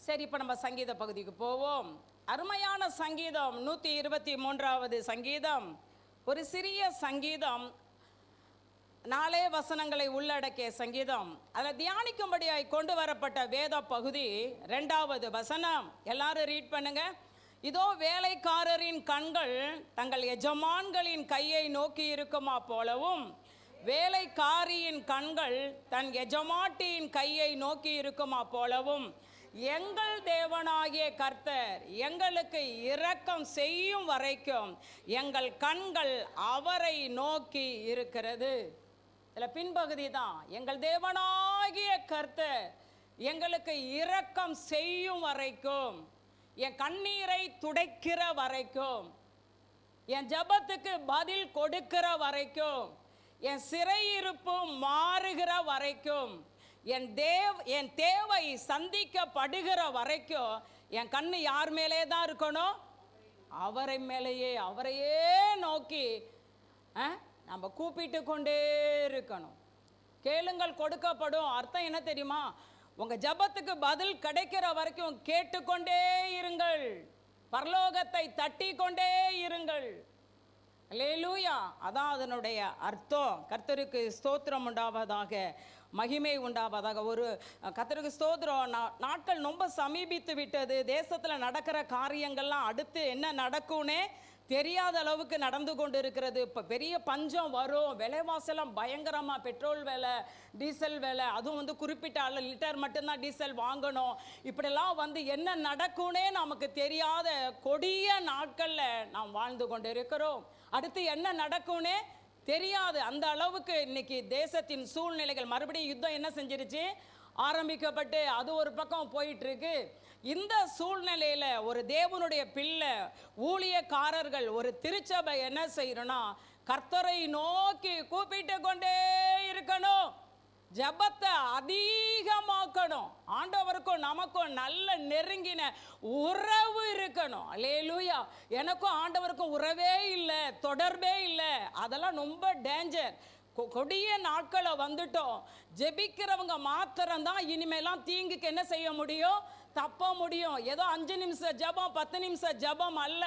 சரி, இப்போ நம்ம சங்கீத பகுதிக்கு போவோம். அருமையான சங்கீதம் 123வது சங்கீதம். ஒரு சிறிய சங்கீதம், 4 வசனங்களை உள்ளடக்கிய சங்கீதம். அதில் தியானிக்கும்படியாய் கொண்டு வரப்பட்ட வேத பகுதி 2வது வசனம். எல்லாரும் ரீட் பண்ணுங்க. இதோ வேலைக்காரரின் கண்கள் தங்கள் எஜமான்களின் கையை நோக்கி இருக்குமா போலவும், வேலைக்காரியின் கண்கள் தன் எஜமாட்டியின் கையை நோக்கி இருக்குமா போலவும், எங்கள் தேவனாகிய கர்த்தர் எங்களுக்கு இரக்கம் செய்யும் வரைக்கும் எங்கள் கண்கள் அவரை நோக்கி இருக்கிறது. இதில் பின்பகுதி தான், எங்கள் தேவனாகிய கர்த்தர் எங்களுக்கு இரக்கம் செய்யும் வரைக்கும், என் கண்ணீரை துடைக்கிற வரைக்கும், என் ஜெபத்துக்கு பதில் கொடுக்கிற வரைக்கும், என் சிறையிருப்பு மாறுகிற வரைக்கும், என் தேவை சந்திக்கப்படுகிற வரைக்கும் என் கண்ணு யார் மேலே தான் இருக்கணும்? அவரை மேலேயே, அவரையே நோக்கி நம்ம கூப்பிட்டு கொண்டே இருக்கணும். கேளுங்கள் கொடுக்கப்படும். அர்த்தம் என்ன தெரியுமா? உங்க ஜெபத்துக்கு பதில் கிடைக்கிற வரைக்கும் கேட்டுக்கொண்டே இருங்கள், பரலோகத்தை தட்டி கொண்டே இருங்கள். அல்லேலூயா. அதான் அதனுடைய அர்த்தம். கர்த்தருக்கு ஸ்தோத்திரம் உண்டாவதாக, மகிமை உண்டாவதாக. ஒரு கர்த்தருக்கு ஸ்தோத்திரம். நாட்கள் ரொம்ப சமீபித்து விட்டது. தேசத்தில் நடக்கிற காரியங்கள்லாம் அடுத்து என்ன நடக்கும்னே தெரியாத அளவுக்கு நடந்து கொண்டு இருக்கிறது. இப்போ பெரிய பஞ்சம் வரும், விலைவாசலாம் பயங்கரமாக, பெட்ரோல் விலை, டீசல் விலை, அதுவும் குறிப்பிட்ட லிட்டர் மட்டும்தான் டீசல் வாங்கணும். இப்படிலாம் என்ன நடக்கும்னே நமக்கு தெரியாத கொடிய நாட்களில் நாம் வாழ்ந்து கொண்டு இருக்கிறோம். அடுத்து என்ன நடக்கும்னே தெரியாது. அந்த அளவுக்கு இன்னைக்கு தேசத்தின் சூழ்நிலைகள், மறுபடியும் யுத்தம் என்ன செஞ்சிருச்சு? ஆரம்பிக்கப்பட்டு அது ஒரு பக்கம் போயிட்டு இருக்கு. இந்த சூழ்நிலையில ஒரு தேவனுடைய பிள்ளை, ஊழியக்காரர்கள், ஒரு திருச்சபை என்ன செய்யணும்னா, கர்த்தரை நோக்கி கூப்பிட்டு கொண்டே இருக்கணும். ஜெபத்தை அதிகமாக்கணும். ஆண்டவருக்கும் நமக்கும் நல்ல நெருங்கின உறவு இருக்கணும். அல்லேலூயா. எனக்கும் ஆண்டவருக்கும் உறவே இல்லை, தொடர்பே இல்லை. அதெல்லாம் ரொம்ப டேஞ்சர். கொடிய நாட்களை வந்துட்டோம். ஜெபிக்கிறவங்க மாத்திரம்தான் இனிமேலாம் தீங்குக்கு என்ன செய்ய முடியும்? தப்ப முடியும். ஏதோ 5 நிமிஷம் ஜெபம், 10 நிமிஷம் ஜெபம் அல்ல.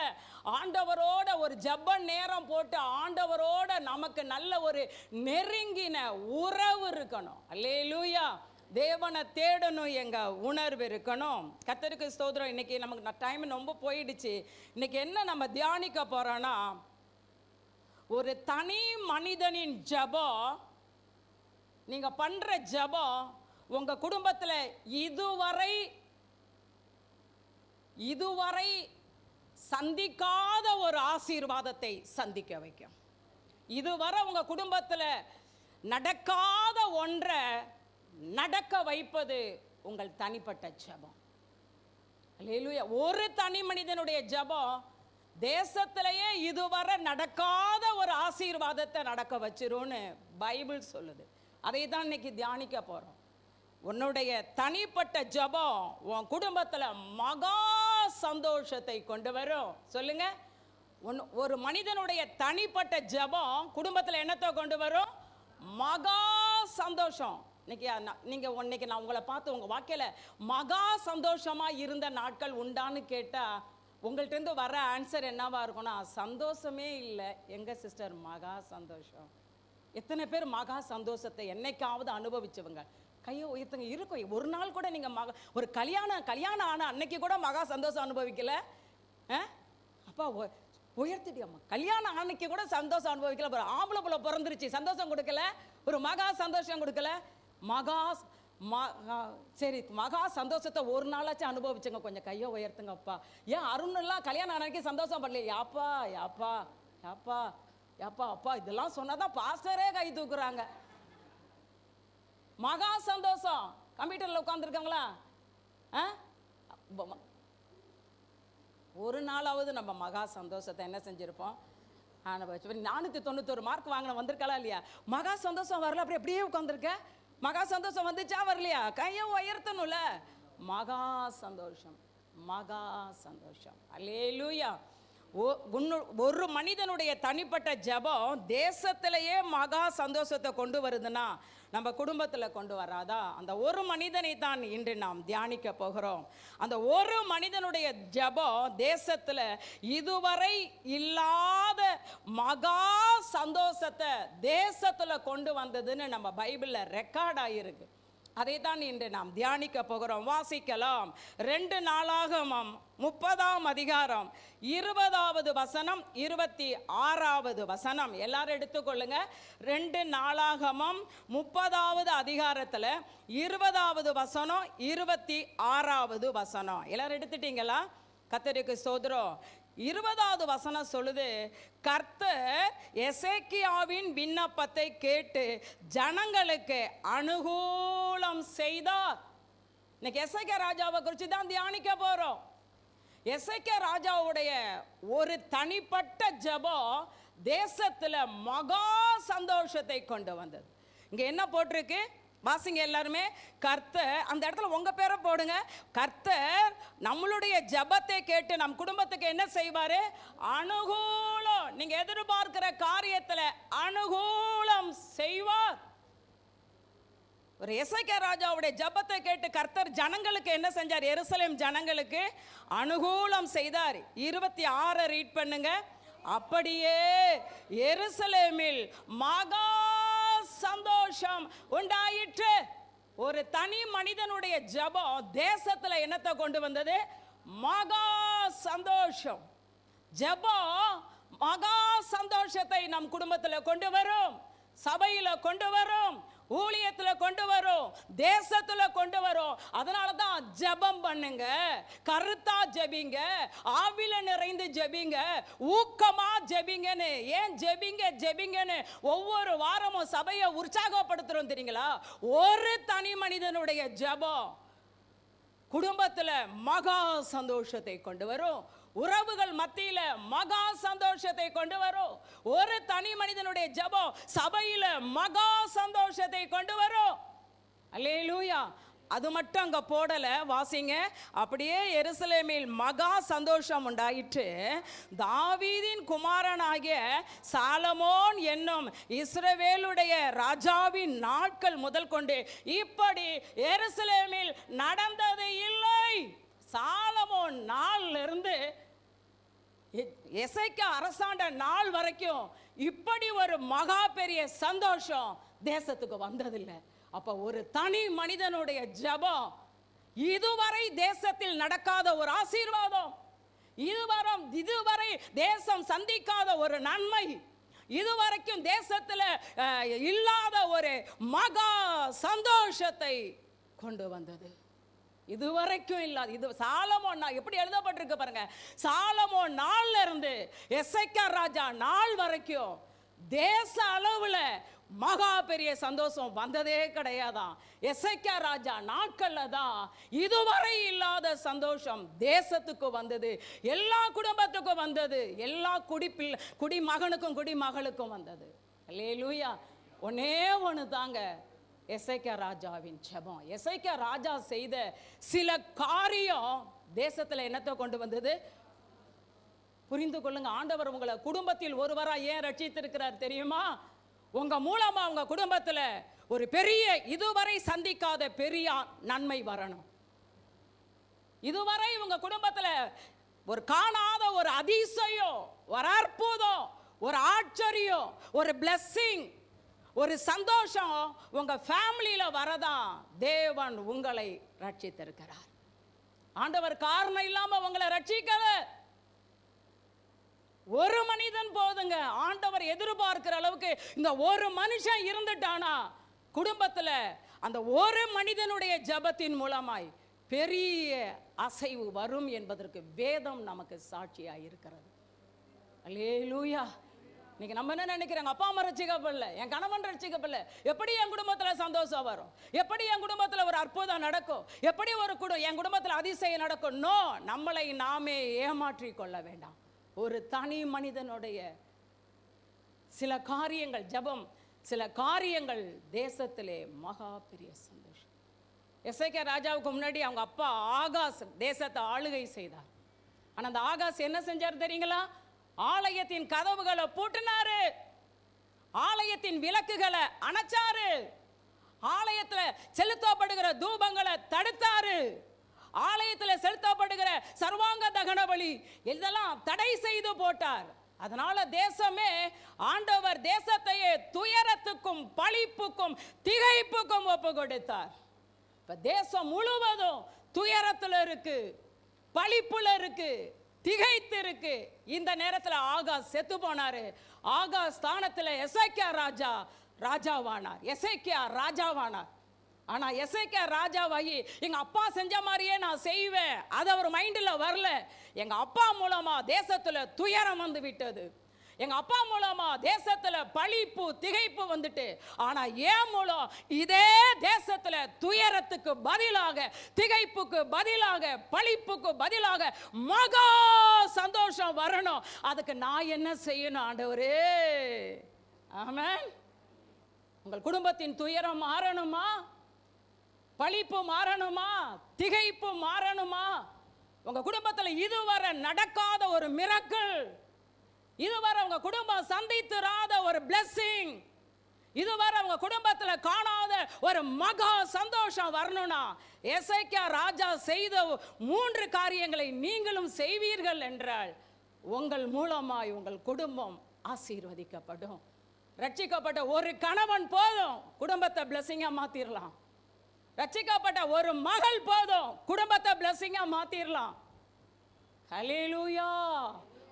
ஆண்டவரோட ஒரு ஜெப நேரம் போட்டு ஆண்டவரோட நமக்கு நல்ல ஒரு நெருங்கின உறவு இருக்கணும். அல்லேலூயா. தேவனை தேடணும், எங்க உணர்வு இருக்கணும். கர்த்தருக்கு ஸ்தோத்திரம். இன்னைக்கு நமக்கு டைம் ரொம்ப போயிடுச்சு. இன்னைக்கு என்ன நம்ம தியானிக்க போறோம்னா, ஒரு தனி மனிதனின் ஜெபம், நீங்க பண்ற ஜெபம் உங்க குடும்பத்தில் இதுவரை சந்திக்காத ஒரு ஆசீர்வாதத்தை சந்திக்க வைக்கும். இதுவரை உங்க குடும்பத்தில் நடக்காத ஒன்றை நடக்க வைப்பது உங்கள் தனிப்பட்ட ஜெபம். அல்லேலூயா. ஒரு தனி மனிதனுடைய ஜெபம் தேசத்திலேயே இதுவரை நடக்காத ஒரு ஆசீர்வாதத்தை நடக்க வச்சிரும்னு பைபிள் சொல்லுது. அதை தான் இன்னைக்கு தியானிக்க போறோம். உன்னுடைய தனிப்பட்ட ஜெபம் உன் குடும்பத்தில் மகா சந்தோஷத்தை கொண்டு வரும். சொல்லுங்க. ஒரு மனிதனுடைய தனிப்பட்ட ஜெபம் குடும்பத்தில் என்னத்தை கொண்டு வரும்? மகா சந்தோஷம். இன்னைக்கு நான் உங்களை பார்த்து உங்க வாழ்க்கையில மகா சந்தோஷமா இருந்த நாட்கள் உண்டான்னு கேட்டா உங்கள்கிட்ட வர ஆன்சர் என்னவா இருக்கும்னா, சந்தோஷமே இல்லை. எங்க சிஸ்டர் மகா சந்தோஷம். எத்தனை பேர் மகா சந்தோஷத்தை என்னைக்காவது அனுபவிச்சவங்க? கையோ உயர்த்துங்க. இருக்கும். ஒரு நாள் கூட நீங்க ஒரு கல்யாணம் ஆன அன்னைக்கு கூட மகா சந்தோஷம் அனுபவிக்கல. அப்பா உயர்த்திட்டியம்மா. கல்யாணம் அன்னைக்கு கூட சந்தோஷம் அனுபவிக்கல. ஒரு ஆம்பளை புள்ள பிறந்துருச்சு, சந்தோஷம் கொடுக்கல. ஒரு மகா சந்தோஷம் கொடுக்கல. சரி, மகா சந்தோஷத்தை ஒரு நாளாச்சும் அனுபவிச்சுங்க. கொஞ்சம் கையோ உயர்த்துங்கப்பா. ஏன் அருணெல்லாம் கல்யாணம் அன்னைக்கு சந்தோஷம் பண்ணலையே? யாப்பா யாப்பா யாப்பா யாப்பா அப்பா இதெல்லாம் சொன்னாதான் பாஸ்டரே கை தூக்குறாங்க. மகா சந்தோஷம். கம்ப்யூட்டர்ல உட்காந்துருக்காங்களா? ஒரு நாளாவது நம்ம மகா சந்தோஷத்தை என்ன செஞ்சிருப்போம்? 491 மார்க் வாங்கின வந்திருக்கலாம் இல்லையா? மகா சந்தோஷம் வரல, அப்படியே உட்காந்துருக்க. மகா சந்தோஷம் வந்துச்சா வரலையா? கையை உயர்த்தணும்ல. மகா சந்தோஷம், மகா சந்தோஷம். அல்லேலூயா. ஒரு மனிதனுடைய தனிப்பட்ட ஜெபம் தேசத்திலேயே மகா சந்தோஷத்தை கொண்டு வருதுன்னா நம்ம குடும்பத்தில் கொண்டு வராதா? அந்த ஒரு மனிதனை தான் இன்று நாம் தியானிக்க போகிறோம். அந்த ஒரு மனிதனுடைய ஜெபம் தேசத்தில் இதுவரை இல்லாத மகா சந்தோஷத்தை தேசத்தில் கொண்டு வந்ததுன்னு நம்ம பைபிளில் ரெக்கார்ட் ஆகியிருக்கு. அதை தான் இன்று நாம் தியானிக்க போகிறோம். வாசிக்கலாம். 2 நாளாகமம் 30ஆம் அதிகாரம் 20வது வசனம் 26வது வசனம். எல்லாரும் எடுத்துக்கொள்ளுங்க. 2 நாளாகமம் 30வது அதிகாரத்தில் 20வது வசனம் 26வது வசனம். எல்லாரும் எடுத்துட்டீங்களா? கர்த்தருக்கு ஸ்தோத்திரம். 20வது வசனம் சொல்லுது, கர்த்தர் எசேக்கியாவின் விண்ணப்பத்தை கேட்டு ஜனங்களுக்கு அனுகூலம் செய்தார். இன்னைக்கு எசேக்கியா ராஜாவை குறித்து தான் தியானிக்க போறோம். எசேக்கியா ராஜாவுடைய ஒரு தனிப்பட்ட ஜெபம் தேசத்துல மகா சந்தோஷத்தை கொண்டு வந்தது. இங்க என்ன போட்டிருக்கு வாசிங்க எல்லாருமே. கர்த்தர், அந்த இடத்துல உங்க பேரை போடுங்க. கர்த்தர் நம்மளுடைய ஜெபத்தை கேட்டு நம் குடும்பத்துக்கு என்ன செய்வாரு? அனுகூலம். நீங்க எதிர்பார்க்கிற காரியத்துல அனுகூலம் செய்வார். ஒரு எசேக்கியா ராஜாவுடைய ஜெபத்தை கேட்டு கர்த்தர் ஜனங்களுக்கு என்ன செஞ்சார்? எருசலேம் ஜனங்களுக்கு அனுகூலம் செய்தார். 26 ரீட் பண்ணுங்க. அப்படியே எருசலேமில் மகா சந்தோஷம் உண்டாயிற்று. ஒரு தனி மனிதனுடைய ஜெபம் தேசத்துல என்னத்தை கொண்டு வந்தது? மகா சந்தோஷம். ஜெபம் மகா சந்தோஷத்தை நம் குடும்பத்துல கொண்டு வரும், சபையில கொண்டு வரும், ஊழியத்துல கொண்டு வரும், தேசத்துல கொண்டு வரும். அதனால தான் ஜெபம் பண்ணுங்க, கருத்தா ஜெபிங்க, ஆவில நிறைந்து ஜெபிங்க, ஊக்கமா ஜெபிங்கன்னு. ஏன் ஜெபிங்கன்னு ஒவ்வொரு வாரமும் சபையை உற்சாகப்படுத்துறோம் தெரியுங்களா? ஒரு தனி மனிதனுடைய ஜெபம் குடும்பத்துல மகா சந்தோஷத்தை கொண்டு வரும், உறவுகள் மத்தியில மகா சந்தோஷத்தை கொண்டு வரும். ஒரு தனி மனிதனுடைய ஜெபம் சபையில மகா சந்தோஷத்தை கொண்டு வரும். அல்லேலூயா. அது மட்டும் அங்க போடல, வாசிங்க. அப்படியே எருசலேமில் மகா சந்தோஷம் உண்டாயிற்று. தாவீதின் குமாரனாகிய சாலமோன் என்னும் இஸ்ரவேலுடைய ராஜாவின் நாட்கள் முதல் கொண்டு இப்படி எருசலேமில் நடந்தது இல்லை. சாலமோன் நாள்ல இருந்து எசேக்கியா அரசாண்ட நாள் வரைக்கும் இப்படி ஒரு மகா பெரிய சந்தோஷம் தேசத்துக்கு வந்ததில்லை. அப்ப ஒரு தனி மனிதனுடைய ஜெபம் இதுவரை தேசத்தில் நடக்காத ஒரு ஆசீர்வாதம், இதுவரை தேசம் சந்திக்காத ஒரு நன்மை, இதுவரைக்கும் தேசத்தில் இல்லாத ஒரு மகா சந்தோஷத்தை கொண்டு வந்தது. இதுவரைக்கும் இல்லாத இது சாலமோன் எப்படி எழுதப்பட்டிருக்கு பாருங்க. சாலமோன் நாள்ல இருந்து எசேக்கியா ராஜா நாள் வரைக்கும் தேச அளவுல மகா பெரிய சந்தோஷம் வந்ததே கிடையாதான். எசேக்கியா ராஜா நாட்கள்ல தான் இதுவரை இல்லாத சந்தோஷம் தேசத்துக்கு வந்தது, எல்லா குடும்பத்துக்கும் வந்தது, எல்லா குடிமகனுக்கும் குடிமகளுக்கும் வந்தது. அல்லேலூயா. ஒன்னே ஒன்று தாங்க எசேக்கியா ராஜாவின் ஜெபம். எசேக்கியா ராஜா செய்த சில காரியம் தேசத்துல என்னத்தை கொண்டு வந்தது? புரிந்து கொள்ளுங்க. ஆண்டவர் உங்களை குடும்பத்தில் ஒருவரா ஏன் ரட்சித்திருக்கிறார் தெரியுமா? உங்க மூலமா உங்க குடும்பத்துல ஒரு பெரிய இதுவரை சந்திக்காத பெரிய நன்மை வரணும். இதுவரை உங்க குடும்பத்துல ஒரு காணாத ஒரு அதிசயம், ஒரு அற்புதம், ஒரு ஆச்சரியம், ஒரு பிளெஸ்ஸிங், ஒரு சந்தோஷம் உங்க ஃபேமிலியில வரதான் தேவன் உங்களை ரட்சித்திருக்கிறார். ஆண்டவர் காரணம் இல்லாம உங்களை ரட்சிக்கல. ஒரு மனிதன் போதுங்க. ஆண்டவர் எதிர்பார்க்கிற அளவுக்கு இந்த ஒரு மனுஷன் இருந்துட்டானா குடும்பத்துல அந்த ஒரு மனிதனுடைய ஜெபத்தின் மூலமாய் பெரிய அசைவு வரும் என்பதற்கு வேதம் நமக்கு சாட்சியாக இருக்கிறது. அல்லேலூயா. இன்னைக்கு நம்ம என்ன நினைக்கிறாங்க? அப்பா அம்மா ரட்சிக்கப்படல, என் கணவன் ரட்சிக்கப்படல, எப்படி என் குடும்பத்தில் சந்தோஷம் வரும்? எப்படி என் குடும்பத்தில் ஒரு அற்புதம் நடக்கும்? எப்படி என் குடும்பத்தில் அதிசயம் நடக்கும்? நோ, நம்மளை நாமே ஏமாற்றி கொள்ள வேண்டாம். ஒரு தனி மனிதனுடைய சில காரியங்கள், ஜெபம், சில காரியங்கள் தேசத்திலே மகா பெரிய சந்தோஷம். எசேக்கியா ராஜாவுக்கு முன்னாடி அவங்க அப்பா ஆகாஸ் தேசத்தை ஆளுகை செய்தார். ஆனால் அந்த ஆகாஸ் என்ன செஞ்சார் தெரியுங்களா? ஆலயத்தின் கதவுகளை பூட்டினாரு, ஆலயத்தின் விளக்குகளை அணைச்சாரு, ஆலயத்தில் செலுத்தப்படுகிற தூபங்களை தடுத்தாரு, ஆலயத்தில் செலுத்தப்படுகிற சர்வாங்க தகன பலி இதெல்லாம் தடை செய்து போட்டார். அதனால தேசமே ஆண்டவர் தேசத்தையே துயரத்துக்கும் பழிப்புக்கும் திகைப்புக்கும் ஒப்பு கொடுத்தார். இப்ப தேசம் முழுவதும் துயரத்துல இருக்கு, பழிப்புல இருக்கு, திகைத்து இருக்கு. இந்த நேரத்தில் ஆகாஸ் செத்து போனாரு. ஆகாஸ் ஸ்தானத்தில் எசேக்கியா ராஜாவானார். எசேக்கியா ராஜாவானார். ஆனா எசேக்கியா ராஜாவாகி எங்க அப்பா செஞ்ச மாதிரியே நான் செய்வேன், அது அவர் மைண்டில் வரல. எங்க அப்பா மூலமா தேசத்துல துயரம் வந்து விட்டது, எங்க அப்பா மூலமா தேசத்துல பழிப்பு திகைப்பு வந்துட்டு. ஆனா ஏன் மூலம் இதே தேசத்துல துயரத்துக்கு பதிலாக, திகைப்புக்கு பதிலாக, பழிப்புக்கு பதிலாக மகா சந்தோஷம் வரணும். அதுக்கு நான் என்ன செய்யணும் ஆண்டவரே? ஆமென். உங்கள் குடும்பத்தின் துயரம் மாறணுமா? பழிப்பு மாறணுமா? திகைப்பு மாறணுமா? உங்க குடும்பத்தில் இதுவரை நடக்காத ஒரு மிரக்கிள், இதுவரை உங்க குடும்பம் சந்தித்திராத ஒரு blessing, இதுவரை உங்க குடும்பத்தில் காணாத ஒரு மகா சந்தோஷம் வரணும்னா எசேக்கியா ராஜா செய்த 3 காரியங்களை நீங்களும் செய்வீர்கள் என்றால் உங்கள் மூலமாய் உங்கள் குடும்பம் ஆசீர்வதிக்கப்படும். ரட்சிக்கப்பட்ட ஒரு கணவன் போதும் குடும்பத்தை பிளஸிங்கா மாத்திரலாம். ரட்சிக்கப்பட்ட ஒரு மகள் போதும் குடும்பத்தை பிளஸிங்கா மாத்திரலாம். ஹல்லேலூயா.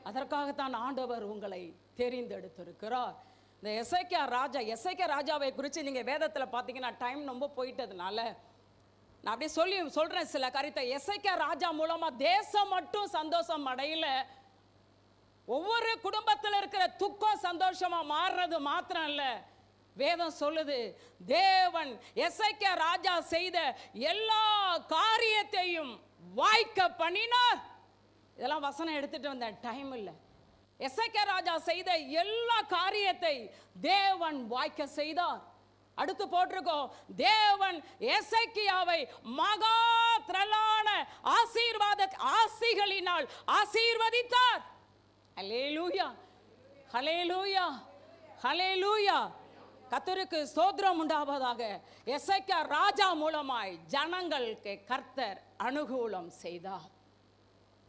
அதற்காகத்தான் ஆண்டவர் உங்களை தெரிந்தெடுத்திருக்கிறார். இந்த எசேக்கியா ராஜாவை குறித்து நீங்கள் வேதத்தில் பார்த்தீங்கன்னா டைம் ரொம்ப போயிட்டதுனால நான் அப்படியே சொல்கிறேன் சில காரியத்தை. எசேக்கியா ராஜா மூலமாக தேசம் மட்டும் சந்தோஷம் அடையல, ஒவ்வொரு குடும்பத்தில் இருக்கிற துக்கம் சந்தோஷமா மாறுறது மாத்திரம் இல்ல, வேதம் சொல்லுது தேவன் எசேக்கியா ராஜா செய்த எல்லா காரியத்தையும் வாய்க்க பண்ணினார். இதெல்லாம் வசனம் எடுத்துட்டு வந்த டைம் இல்லை. எசேக்கியா ராஜா செய்த எல்லா காரியத்தை தேவன் வாய்க்க செய்தார். அடுத்து போட்டிருக்கோம், தேவன் எசேக்கியாவை மகா திரளான ஆசீர்களினால் ஆசீர்வதித்தார். ஹல்லேலூயா, ஹல்லேலூயா, ஹல்லேலூயா. கர்த்தருக்கு ஸ்தோத்திரம் உண்டாவதாக. எசேக்கியா ராஜா மூலமாய் ஜனங்களுக்கு கர்த்தர் அனுகூலம் செய்தார்.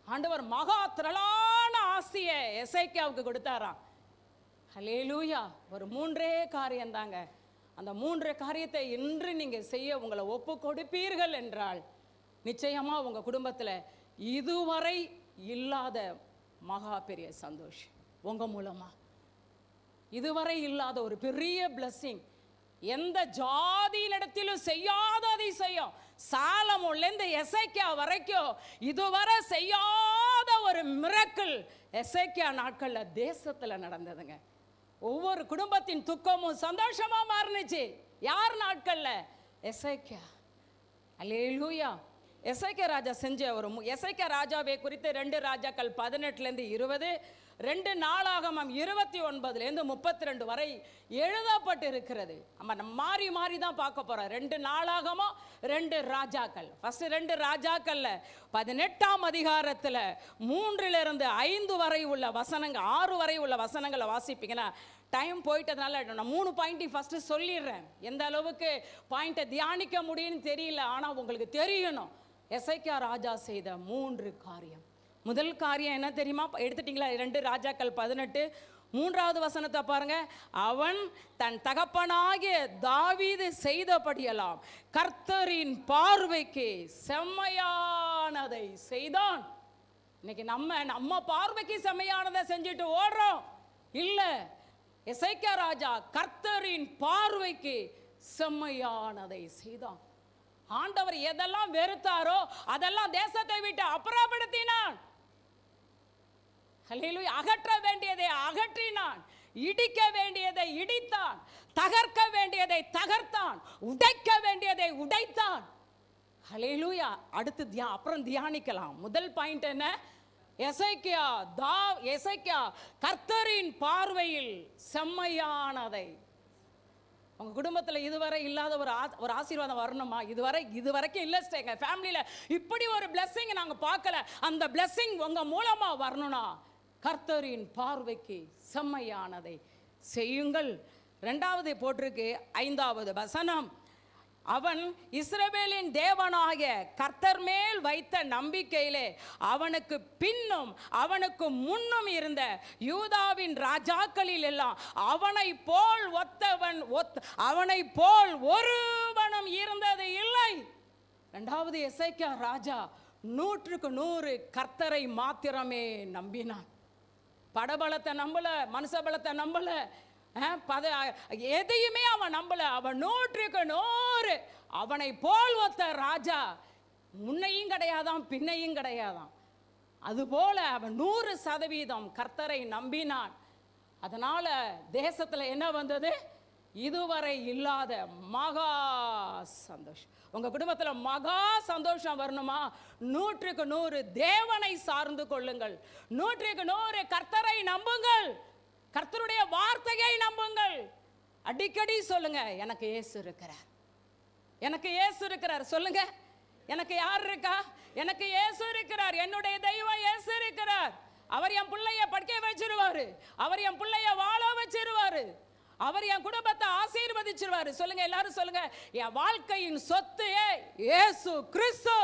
ஆண்டவர் மகா திரளான ஆசியை எசேக்கியாவுக்கு கொடுத்தாராம். ஹல்லேலூயா. ஒரு 3 காரியம் தாங்க. அந்த 3 காரியத்தை இன்று நீங்க செய்ய உங்களை ஒப்பு கொடுப்பீர்கள் என்றால் நிச்சயமா உங்க குடும்பத்தில் இதுவரை இல்லாத மகா பெரிய சந்தோஷம் உங்க மூலமா, இதுவரை இல்லாத ஒரு பெரிய blessing, எந்த ஜாதியினிடத்திலும் செய்யாத அதிசயம், சாலமோன்லேருந்து எசேக்கியா வரைக்கும் இதுவரை செய்யாத ஒரு மிரக்கிள் எசேக்கியா நாட்கள்ல தேசத்துல நடந்ததுங்க. ஒவ்வொரு குடும்பத்தின் துக்கமும் சந்தோஷமா மாறுனுச்சு. யார் நாட்கள்ல? எசேக்கியா. அல்லேலூயா. எசேக்கியா ராஜா செஞ்ச ஒரு எசேக்கியா ராஜாவை குறித்து 2 ராஜாக்கள் 18லேருந்து 20, 2 நாளாகமம் 29லேருந்து 32 வரை எழுதப்பட்டு இருக்கிறது. நம்ம மாறி மாறி தான் பார்க்க போறோம். 2 நாளாகமம் 2 ராஜாக்கள். ஃபர்ஸ்ட் 2 ராஜாக்கள்ல 18ஆம் அதிகாரத்துல 3லிருந்து 5 வரை உள்ள வசனங்கள், 6 வரை உள்ள வசனங்களை வாசிப்பீங்கன்னா டைம் போயிட்டதுனால நான் 3 பாயிண்ட்டையும் ஃபர்ஸ்ட் சொல்லிடுறேன். எந்த அளவுக்கு பாயிண்ட்டை தியானிக்க முடியும்னு தெரியல, ஆனால் உங்களுக்கு தெரியணும். எசேக்கியா ராஜா செய்த 3 காரியம். முதல் காரியம் என்ன தெரியுமா? எடுத்துட்டீங்களா? 2 ராஜாக்கள் 18 3வது வசனத்தை பாருங்க. அவன் தன் தகப்பனாகிய தாவீது செய்தபடியெல்லாம் கர்த்தரின் பார்வைக்கு செம்மையானதை செய்தான். இன்னைக்கு நம்ம பார்வைக்கு செம்மையானதை செஞ்சுட்டு ஓடுறோம் இல்ல. எசேக்கியா ராஜா கர்த்தரின் பார்வைக்கு செம்மையானதை செய்தான். ஆண்டவர் எதெல்லாம் வெறுத்தாரோ அதெல்லாம் தேசத்தை விட்டு அப்புறப்படுத்தினான். ஹல்லேலூயா. அகற்ற வேண்டியதை அகற்றினான், இடிக்க வேண்டியதை இடித்தான், தகர்க்க வேண்டியதை தகர்த்தான், உடைக்க வேண்டியதை உடைத்தான். ஹல்லேலூயா. அடுத்து அப்புறம் தியானிக்கலாம். முதல் பாயிண்ட் என்ன? எசேக்கியா கர்த்தரின் பார்வையில் செம்மையானதை. உங்க குடும்பத்தில் இதுவரை இல்லாத ஒரு ஆசீர்வாதம் வரணுமா? இதுவரைக்கும் இல்லை. எங்க ஃபேமிலியில் இப்படி ஒரு blessing நாங்கள் பார்க்கல. அந்த blessing உங்க மூலமா வரணும்னா கர்த்தரின் பார்வைக்கு செம்மையானதை செய்யுங்கள். 2வது போட்டிருக்கு 5வது வசனம், அவன் இஸ்ரவேலின் தேவனாகிய கர்த்தர் மேல் வைத்த நம்பிக்கையிலே அவனுக்கு பின்னும் அவனுக்கு முன்னும் இருந்த யூதாவின் ராஜாக்களில் எல்லாம் அவனை போல் அவனை போல் ஒருவனும் இருந்தது இல்லை. 2வது எசேக்கியா ராஜா 100க்கு 100 கர்த்தரை மாத்திரமே நம்பினான். படபலத்தை நம்பல, மனுஷ பலத்தை நம்பல, எதையுமே அவன் நம்பல. அவன் 100க்கு 100 அவனை போல் ஒத்த ராஜா முன்னையும் கிடையாதான் பின்னையும் கிடையாதான். அதுபோல அவன் 100% கர்த்தரை நம்பினான். அதனால தேசத்துல என்ன வந்தது? இதுவரை இல்லாத மகா சந்தோஷம். உங்க குடும்பத்துல மகா சந்தோஷம் வரணுமா? 100க்கு 100 தேவனை சார்ந்து கொள்ளுங்கள். 100க்கு 100 கர்த்தரை நம்புங்கள். கர்த்தருடைய வார்த்தையை நம்புங்கள். அடிக்கடி சொல்லுங்க, எனக்கு இயேசு இருக்கிறார், எனக்கு இயேசு இருக்கிறார். சொல்லுங்க, எனக்கு யார் இருக்கா? எனக்கு இயேசு இருக்கிறார், என்னுடைய தெய்வம் இயேசு இருக்கிறார். அவர் என் பிள்ளைய படிக்க வச்சிருவாரு, அவர் என் பிள்ளைய வாழ வச்சிருவாரு, அவர் என் குடும்பத்தை ஆசீர்வதிச்சிருவாரு. சொல்லுங்க, எல்லாரும் சொல்லுங்க, என் வாழ்க்கையின் சொத்து இயேசு கிறிஸ்து.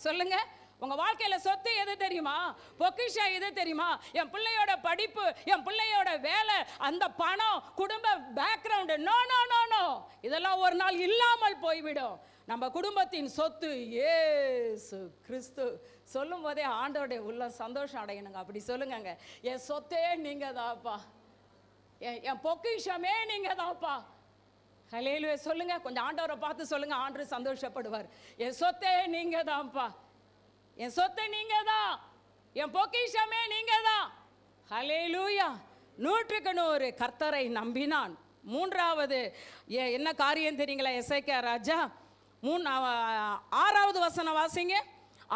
சொல்லுங்க, உங்க வாழ்க்கையில சொத்து எது தெரியுமா? பொக்கிஷம் எது தெரியுமா? என் பிள்ளையோட படிப்பு, என் பிள்ளையோட வேலை, அந்த பணம், குடும்ப background. No no no no, இதெல்லாம் ஒரு நாள் இல்லாமல் போய்விடும். நம்ம குடும்பத்தின் சொத்து இயேசு கிறிஸ்து. சொல்லும் போதே ஆண்டவருடைய உள்ள சந்தோஷம் அடையணுங்க. அப்படி சொல்லுங்க, என் சொத்தே நீங்க தான்ப்பா, என் பொக்கிஷமே நீங்க தான்ப்பா. ஹல்லேலூயா சொல்லுங்க, கொஞ்சம் ஆண்டவரை பார்த்து சொல்லுங்க, ஆண்டவர் சந்தோஷப்படுவார். என் சொத்தே நீங்க தான்ப்பா, என் சொத்தை நீங்க தான், என் பொக்கிஷமே நீங்க தான். ஹல்லேலூயா. 100க்கு 100 கர்த்தரை நம்பினான். 3வது என்ன காரியம் தெரியுங்களா? எசேக்கியா ராஜா 6வது வசனம் வாசிங்க.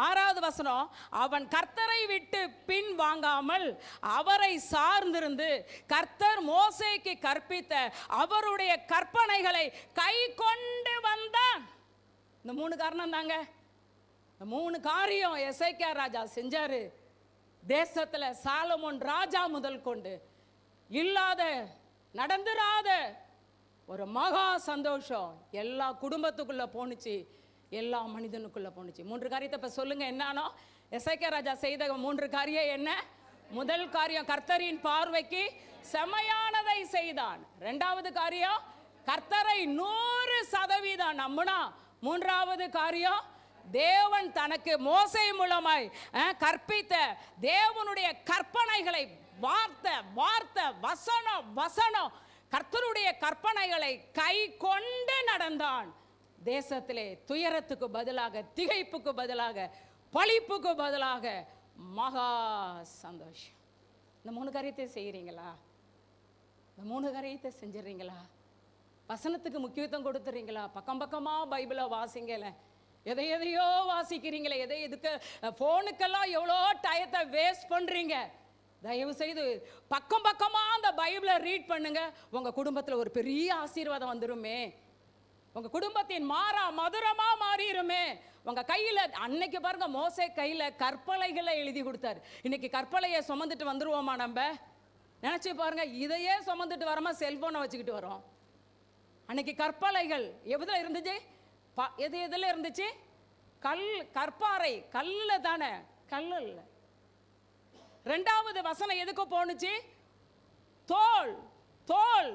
6வது வசனம், அவன் கர்த்தரை விட்டு பின் வாங்காமல் அவரை சார்ந்திருந்து கர்த்தர் மோசேக்கு கற்பித்த அவருடைய கற்பனைகளை கை கொண்டு வந்தான். இந்த 3 காரணம் தாங்க. 3 காரியம் எசேக்கியா ராஜா செஞ்சாரு. தேசத்துல சாலமோன் ராஜா முதல் கொண்டு இல்லாத நடந்துராத ஒரு மகா சந்தோஷம் எல்லா குடும்பத்துக்குள்ள போனுச்சு, எல்லா மனிதனுக்குள்ள போனுச்சு. 3 காரியத்தை இப்ப சொல்லுங்க என்னன்னா? எசேக்கியா ராஜா செய்த 3 காரியம் என்ன? முதல் காரியம், கர்த்தரின் பார்வைக்கு செமையானதை செய்தான். 2வது காரியம், கர்த்தரை 100% நம்பினா. 3வது காரியம், தேவன் தனக்கு மோசே மூலமாய் கற்பித்த தேவனுடைய கற்பனைகளை, வார்த்தை வார்த்தை, வசனம் வசனம், கர்த்தருடைய கற்பனைகளை கை கொண்டு நடந்தான். தேசத்திலே துயரத்துக்கு பதிலாக, திகைப்புக்கு பதிலாக, பழிப்புக்கு பதிலாக மகா சந்தோஷம். இந்த 3 காரியத்தை செய்யறீங்களா? இந்த 3 காரியத்தை செஞ்சிடறீங்களா? வசனத்துக்கு முக்கியத்துவம் கொடுத்துறீங்களா? பக்கம் பக்கமா பைபிளை வாசிங்கல. எதையோ வாசிக்கிறீங்களே, எதுக்கு ஃபோனுக்கெல்லாம் எவ்வளோ டயத்தை வேஸ்ட் பண்ணுறீங்க. தயவு செய்து பக்கம் பக்கமாக அந்த பைபிளை ரீட் பண்ணுங்க. உங்கள் குடும்பத்தில் ஒரு பெரிய ஆசீர்வாதம் வந்துருமே. உங்கள் குடும்பத்தின் மதுரமாக மாறிடுமே. உங்கள் கையில் அன்னைக்கு பாருங்க, மோசே கையில் கற்பலைகளை எழுதி கொடுத்தாரு. இன்னைக்கு கற்பலையை சுமந்துட்டு வந்துருவோமா? நம்ம நினச்சி பாருங்க, இதையே சுமந்துட்டு வரோமா, செல்ஃபோனை வச்சுக்கிட்டு வரோம். அன்னைக்கு கற்பலைகள் எவ்வளோ இருந்துச்சு? எதுல இருந்துச்சு? கற்பாறை, கல்ல தானே, கல்லு இல்லை. 2வது வசனம் எதுக்கு போனுச்சு? தோல், தோல்,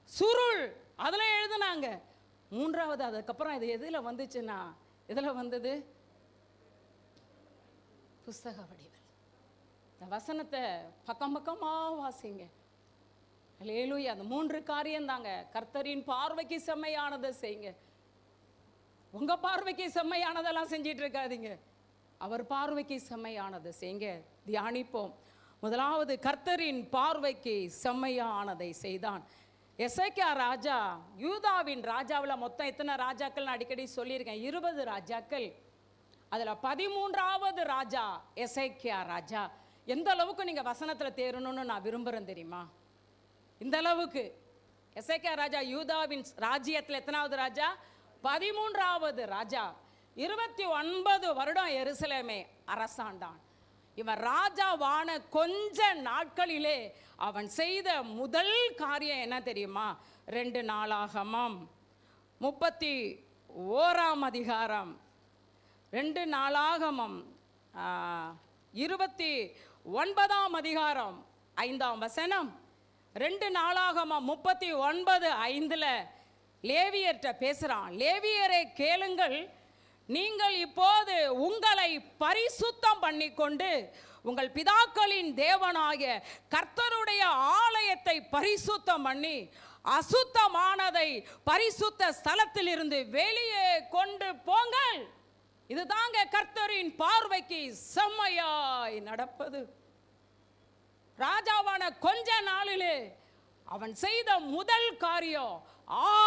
சுருள், அதுல எழுதுனாங்க. 3வது அதுக்கப்புறம் இது எதுல வந்துச்சுன்னா, எதுல வந்தது? புஸ்தக வடிவில். இந்த வசனத்தை பக்கம் பக்கமா வாசிங்க. ஹல்லேலூயா. அந்த 3 காரியம் தாங்க. கர்த்தரின் பார்வைக்கு செம்மையானதை செய்யுங்க. உங்க பார்வைக்கு செம்மையானதெல்லாம் செஞ்சிட்டு இருக்காதீங்க, அவர் பார்வைக்கு செம்மையானதை செய்யுங்க. தியானிப்போம். 1வது, கர்த்தரின் பார்வைக்கு செம்மையானதை செய்தான். எசேக்கியா ராஜா யூதாவின் ராஜாவில் மொத்தம் எத்தனை ராஜாக்கள் அடிக்கடி சொல்லியிருக்கேன்? 20 ராஜாக்கள். அதில் 13வது ராஜா எசேக்கியா ராஜா. எந்த அளவுக்கு நீங்கள் வசனத்தில் தேரணும்னு நான் விரும்புகிறேன் தெரியுமா? இந்த அளவுக்கு எசேக்கியா ராஜா யூதாவின் ராஜ்யத்தில் எத்தனாவது ராஜா? 13வது ராஜா. 29 வருடம் எருசலேமை அரசாண்டான். இவன் ராஜாவான கொஞ்ச நாட்களிலே அவன் செய்த முதல் காரியம் என்ன தெரியுமா? 2 நாளாகமம் 31ஆம் அதிகாரம், 2 நாளாகமம் 29ஆம் அதிகாரம் 5ஆம் வசனம். 2 நாளாகமம் 39:5 லேவியர்கிட்ட பேசுறான். லேவியரை கேளுங்கள், நீங்கள் இப்போது உங்களை பரிசுத்தம் பண்ணிக்கொண்டு உங்கள் பிதாக்களின் தேவனாகிய கர்த்தருடைய ஆலயத்தை பரிசுத்தம் பண்ணி அசுத்தமானதை பரிசுத்த ஸ்தலத்தில் இருந்து வெளியே கொண்டு போங்கள். இதுதாங்க கர்த்தரின் பார்வைக்கு செம்மையாய் நடப்பது. ராஜாவான கொஞ்ச நாளிலே அவன் செய்த முதல் காரியம்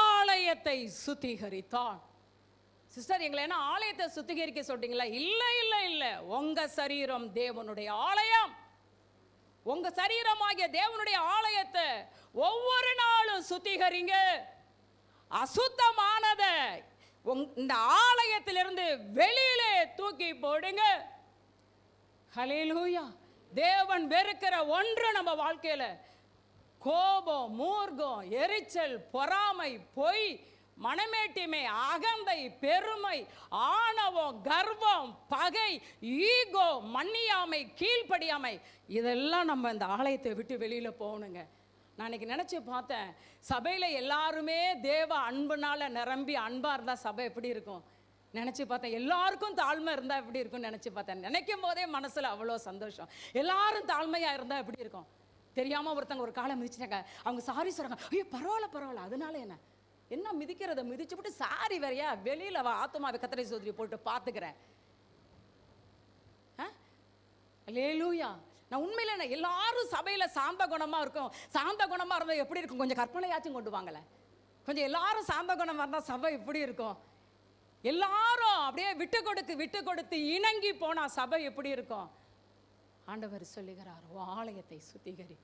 ஆலயத்தை சுத்திகரித்தான். சிஸ்டர், எங்களை என்ன ஆலயத்தை சுத்திகரிக்க சொல்றீங்களா? இல்லை இல்லை இல்லை, உங்க சரீரம் தேவனுடைய ஆலயம். உங்க சரீரமாகிய தேவனுடைய ஆலயத்தை ஒவ்வொரு நாளும் சுத்திகரிங்க. அசுத்தமானதை இந்த ஆலயத்திலிருந்து வெளியிலே தூக்கி போடுங்க. ஹல்லேலூயா. தேவன் வெறுக்கிற ஒன்று நம்ம வாழ்க்கையில கோபம், மூர்க்கம், எரிச்சல், பொறாமை, பொய், மனமேட்டிமை, அகந்தை, பெருமை, ஆணவம், கர்வம், பகை, ஈகோ, மன்னியாமை, கீழ்ப்படியாமை, இதெல்லாம் நம்ம இந்த ஆலயத்தை விட்டு வெளியில போகணுங்க. நான் இன்னைக்கு நினைச்சு பார்த்தேன், சபையில எல்லாருமே தேவ அன்புனால நிரம்பி அன்பா இருந்தா சபை எப்படி இருக்கும் நினைச்சு பார்த்தேன். எல்லாருக்கும் தாழ்மை இருந்தா எப்படி இருக்கும்னு நினைச்சு பார்த்தேன். நினைக்கும் போதே மனசுல அவ்வளோ சந்தோஷம். எல்லாரும் தாழ்மையா இருந்தா எப்படி இருக்கும்? தெரியாம ஒருத்தங்க ஒரு காலை மிதிச்சிட்டாங்க, அவங்க சாரி சொல்றாங்க, ஐயோ பரவாயில்ல பரவாயில்ல, அதனால என்ன மிதிக்கிறத மிதிச்சு விட்டு சாரி வரையா, வெளியில வா, ஆத்துமாவை கத்தரை சோதரி போட்டு பாத்துக்கிறேன். அல்லேலூயா. நான் உண்மையில எல்லாரும் சபையில சாந்த குணமா இருக்கும். சாந்த குணமா இருந்தா எப்படி இருக்கும்? கொஞ்சம் கற்பனையாச்சும் கொண்டு வாங்கல. கொஞ்சம் எல்லாரும் சாந்த குணமா இருந்தா சபை எப்படி இருக்கும்? எல்லாரும் அப்படியே விட்டு கொடுத்து இணங்கி போனா சபை எப்படி இருக்கும்? ஆண்டவர் சொல்லுகிறார், உன் ஆலயத்தை சுத்திகரி.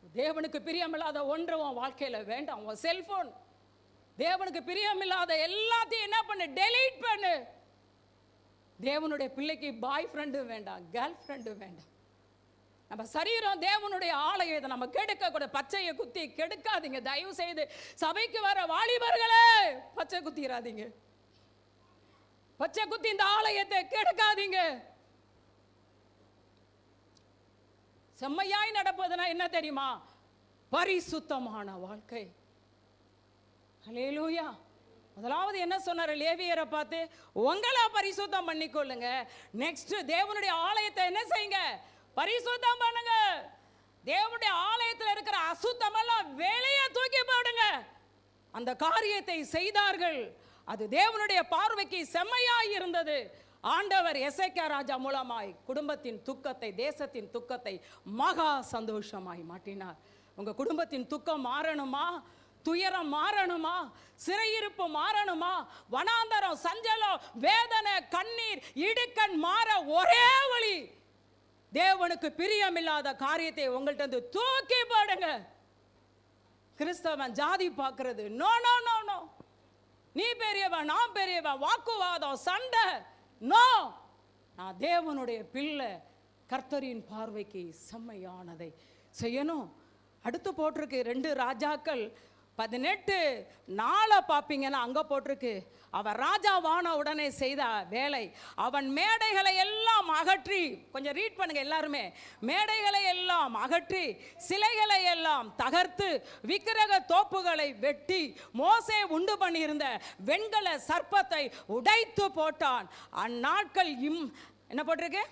தேவனுக்கு பிரியமில்லாத ஒன்று உன் வாழ்க்கையில வேண்டாம். உன் செல்போன், தேவனுக்கு பிரியமில்லாத எல்லாத்தையும் என்ன பண்ணு? டெலீட் பண்ணு. தேவனுடைய பிள்ளைக்கு பாய் ஃப்ரெண்டும் வேண்டாம், கேர்ள் ஃப்ரெண்டும் வேண்டாம். நம்ம சரீரம் தேவனுடைய ஆலயம். இதை நம்ம கெடுக்க கூட. பச்சையை குத்தி கெடுக்காதீங்க தயவு செய்து. சபைக்கு வர வாலிபர்களே, பச்சை குத்திராதீங்க. பச்சை குத்தி இந்த ஆலயத்தை கெடுக்காதீங்க. செம்மையாய் நடப்பதுனா என்ன தெரியுமா? பரிசுத்தமான வாழ்க்கை. ஹல்லேலூயா. முதலாவது என்ன சொன்னார் லேவியரை பார்த்து? உங்களை பரிசுத்தம் பண்ணிக்கொள்ளுங்க. நெக்ஸ்ட் தேவனுடைய ஆலயத்தை என்ன செய்யுங்க? பரிசுத்தம் பண்ணுங்க. தேவனுடைய ஆலயத்தில் இருக்கிற அசுத்தமெல்லாம் வெளியே தூக்கி போடுங்க. அந்த காரியத்தை செய்தார்கள். அது தேவனுடைய பார்வைக்கு செம்மையாய் இருந்தது. ஆண்டவர் எசேக்கியா ராஜா மூலமாய் குடும்பத்தின் துக்கத்தை, தேசத்தின் துக்கத்தை மகா சந்தோஷமாய் மாற்றினார். உங்க குடும்பத்தின் துக்கம் மாறணுமா? துயரம் மாறணுமா? சிறையிருப்பு மாறணுமா? வனாந்தரம், சஞ்சலம், வேதனை, கண்ணீர், இடுக்கண் மாற ஒரே வழி, தேவனுக்கு பிரியமில்லாத காரியத்தை உங்கள்கிட்ட தூக்கி போடுங்க. கிறிஸ்தவன் ஜாதி பார்க்கிறது, நோ நோ நோ நோ, நீ பெரியவன் நான் பெரியவன், வாக்குவாதம், சண்டை, நோ. நான் தேவனுடைய பிள்ளை, கர்த்தரின் பார்வைக்கு செம்மையானதை செய்யணும். அடுத்து போட்டிருக்கு 2 ராஜாக்கள் 18:4 பார்ப்பீங்கன்னா அங்க போட்டிருக்கு, அவன் ராஜாவான உடனே செய்த வேலை, அவன் மேடைகளை எல்லாம் அகற்றி, கொஞ்சம் ரீட் பண்ணுங்க எல்லாருமே, மேடைகளை எல்லாம் அகற்றி, சிலைகளை எல்லாம் தகர்த்து, விக்கிரக தோப்புகளை வெட்டி, மோசே உண்டு பண்ணியிருந்த வெண்கல சர்ப்பத்தை உடைத்து போட்டான். அந்நாட்கள் என்ன போட்டிருக்கு?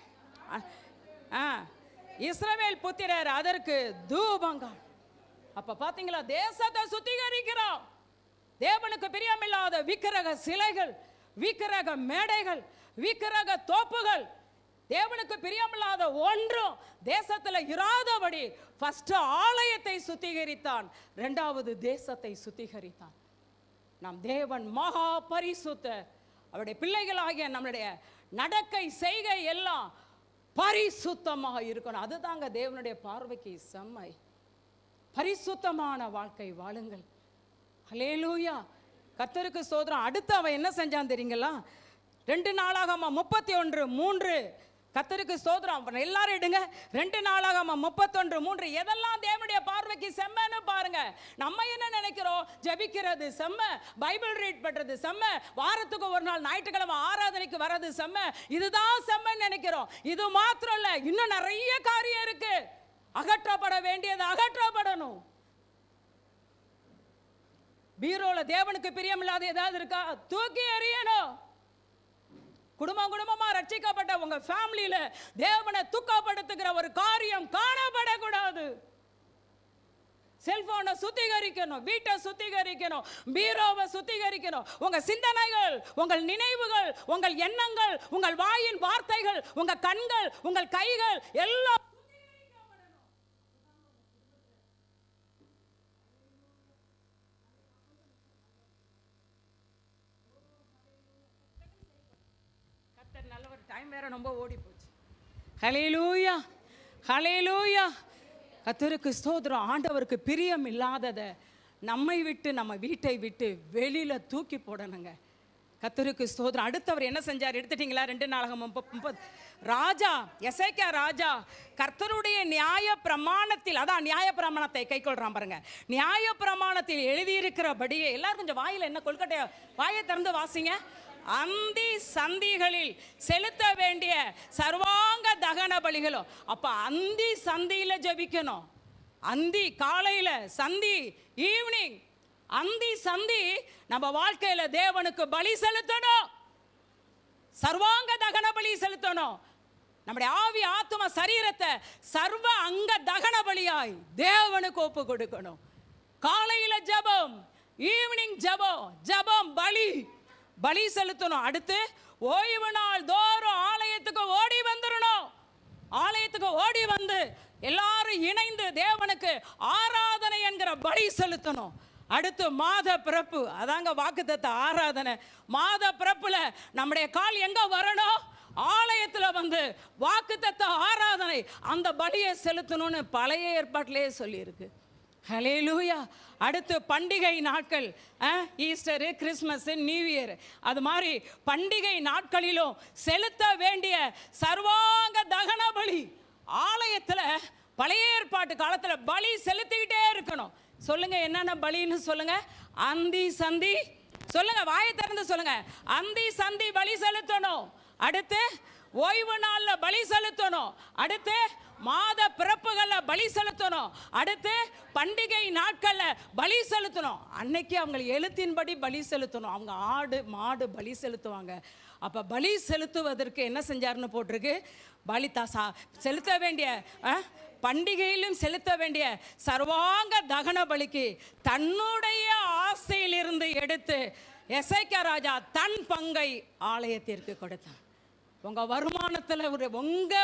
இஸ்ரவேல் புத்திரர் அதற்கு தூபங்கள். அப்ப பாத்தீங்களா, தேசத்தை சுத்திகரிக்கிறோம். தேவனுக்கு பிரியமில்லாத விக்கிரக சிலைகள், விக்கிரக மேடைகள், விக்கிரக தோப்புகள், தேவனுக்கு பிரியமில்லாத ஒன்றும் தேசத்துல இராதபடி ஃபர்ஸ்ட் ஆலயத்தை சுத்திகரித்தான், 2வது தேசத்தை சுத்திகரித்தான். நாம் தேவன் மகா பரிசுத்த, அவருடைய பிள்ளைகளாகிய நம்மளுடைய நடக்கை செய்கை எல்லாம் பரிசுத்தமாக இருக்கணும். அதுதாங்க தேவனுடைய பார்வைக்கு செம்மை. பரிசுத்தமான வாழ்க்கை வாழுங்கள். ஹல்லேலூயா. கர்த்தருக்கு ஸ்தோத்திரம். அடுத்து அவன் என்ன செஞ்சான் தெரியுங்களா? 2 நாளாகமம் 31:3 கர்த்தருக்கு ஸ்தோத்திரம். எல்லாரும் எடுங்க 2 நாளாகமம் 31:3. எதெல்லாம் தேவனுடைய பார்வைக்கு செம்மன்னு பாருங்க. நம்ம என்ன நினைக்கிறோம்? ஜெபிக்கிறது செம்ம, பைபிள் ரீட் பண்றது செம்ம, வாரத்துக்கு ஒரு நாள் ஞாயிற்றுக்கிழமை ஆராதனைக்கு வர்றது செம்ம, இதுதான் செம்மன்னு நினைக்கிறோம். இது மாத்திரம் இல்ல, இன்னும் நிறைய காரியம் இருக்கு. அகற்றப்பட வேண்டியது அகற்றப்படணும். பீரோல தேவனுக்கு பிரியமில்லாத ஏதாவது இருக்கா? தூக்கி எறியணும். குடும்பமா ரட்சிக்கப்பட்ட உங்க ஃபேமிலியில தேவனை துக்கப்படுத்துகிற ஒரு காரியம் காணப்படக்கூடாது. செல்போனை சுத்திகரிக்கணும், வீட்டை சுத்திகரிக்கணும், பீரோவை சுத்திகரிக்கணும். உங்க சிந்தனைகள், உங்கள் நினைவுகள், உங்கள் எண்ணங்கள், உங்கள் வாயின் வார்த்தைகள், உங்க கண்கள், உங்கள் கைகள் எல்லாம் டைம் வேற ரொம்ப ஓடி போச்சு. ஹல்லேலூயா, ஹல்லேலூயா. கர்த்தருக்கு ஸ்தோத்திரம். ஆண்டவருக்கு பிரியம் இல்லாததை நம்மை விட்டு, நம்ம வீட்டை விட்டு வெளியில தூக்கி போடணுங்க. கர்த்தருக்கு ஸ்தோத்திரம். அடுத்தவர் என்ன செஞ்சார்? எடுத்துட்டீங்களா? 2 நாளாகமம் 30. ராஜா எசேக்கியா ராஜா கர்த்தருடைய நியாய பிரமாணத்தில், அதான் நியாய பிரமாணத்தை கை கொள்றான் பாருங்க. நியாய பிரமாணத்தில் எழுதியிருக்கிறபடியே, எல்லாரும் கொஞ்சம் வாயில என்ன கொள்கட்டைய வாயை திறந்து வாசிங்க. அந்தி சந்திகளில் செலுத்த வேண்டிய சர்வாங்க தகன பலிகளும். அப்ப அந்தி சந்தியில ஜெபிக்கணும். அந்தி காலையில, சந்தி ஈவினிங், அந்தி சந்தி நம்ம வாழ்க்கையில தேவனுக்கு பலி செலுத்தணும். சர்வாங்க தகன பலி செலுத்தணும். நம்முடைய ஆவி ஆத்தும சரீரத்தை சர்வ அங்க தகன பலியாய் தேவனுக்கு ஒப்பு கொடுக்கணும். காலையில ஜெபம், ஈவினிங் ஜெபம், ஜெபம் பலி, பலி செலுத்தணும். அடுத்து ஓய்வு நாள் தோறும் ஆலயத்துக்கு ஓடி வந்துடணும். ஆலயத்துக்கு ஓடி வந்து எல்லாரும் இணைந்து தேவனுக்கு ஆராதனை என்கிற பலி செலுத்தணும். அடுத்து மாத பிறப்பு, அதாங்க வாக்குத்தத்த ஆராதனை. மாத பிறப்புல நம்முடைய கால் எங்க வரணும்? ஆலயத்துல வந்து வாக்குத்தத்த ஆராதனை, அந்த பலியை செலுத்தணும்னு பழைய ஏற்பாட்டிலே சொல்லியிருக்கு. ஹல்லேலூயா. அடுத்து பண்டிகை நாட்கள், ஈஸ்டரு, கிறிஸ்மஸ், நியூ இயர், அது மாதிரி பண்டிகை நாட்களிலும் செலுத்த வேண்டிய சர்வாங்க தகன பலி ஆலயத்தில் பழைய ஏற்பாட்டு காலத்தில் பலி செலுத்திக்கிட்டே இருக்கணும். சொல்லுங்க என்னென்ன பலின்னு சொல்லுங்க. அந்தி சந்தி சொல்லுங்க, வாயை திறந்து சொல்லுங்க. அந்தி சந்தி பலி செலுத்தணும். அடுத்து ஓய்வு நாளில் பலி செலுத்தணும். அடுத்து மாத பிறப்புகள்ல பலி செலுத்தணும். அடுத்து பண்டிகை நாட்கள்ல பலி செலுத்தணும். அன்னைக்கு அவங்க எழுத்தின்படி பலி செலுத்தணும். அவங்க ஆடு மாடு பலி செலுத்துவாங்க. அப்ப பலி செலுத்துவதற்கு என்ன செஞ்சாருன்னு போட்டிருக்கு. பலி செலுத்த வேண்டிய பண்டிகையிலும் செலுத்த வேண்டிய சர்வாங்க தகன பலிக்கு தன்னுடைய ஆசையிலிருந்து எடுத்து எசேக்கியா ராஜா தன் பங்கை ஆலயத்திற்கு கொடுத்தான். உங்கள்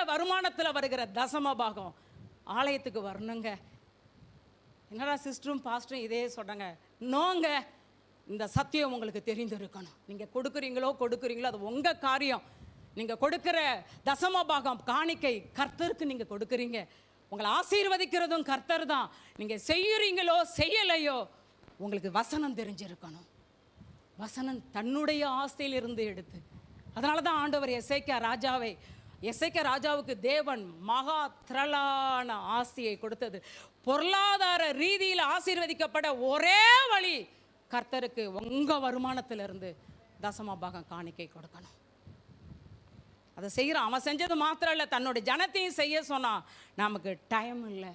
வருமானத்தில் வருகிற தசம பாகம் ஆலயத்துக்கு வரணுங்க. என்னடா சிஸ்டரும் பாஸ்டரும் இதே சொல்கிறாங்க? நோங்க, இந்த சத்தியம் உங்களுக்கு தெரிந்திருக்கணும். நீங்கள் கொடுக்குறீங்களோ அது உங்கள் காரியம். நீங்கள் கொடுக்குற தசம பாகம் காணிக்கை கர்த்தருக்கு நீங்கள் கொடுக்குறீங்க. உங்களை ஆசீர்வதிக்கிறதும் கர்த்தர் தான். நீங்கள் செய்யறீங்களோ செய்யலையோ உங்களுக்கு வசனம் தெரிஞ்சிருக்கணும். வசனம் தன்னுடைய ஆசையிலிருந்து எடுத்து, அதனால தான் ஆண்டவர் எசேக்கியா ராஜாவுக்கு தேவன் மகா திரளான ஆசையை கொடுத்தது. பொருளாதார ரீதியில் ஆசீர்வதிக்கப்பட ஒரே வழி கர்த்தருக்கு உங்கள் வருமானத்திலிருந்து தசம பாகம் காணிக்கை கொடுக்கணும். அதை செய்கிறான். அவன் செஞ்சது மாத்திரம் இல்லை, தன்னுடைய ஜனத்தையும் செய்ய சொன்னான். நமக்கு டைம் இல்லை.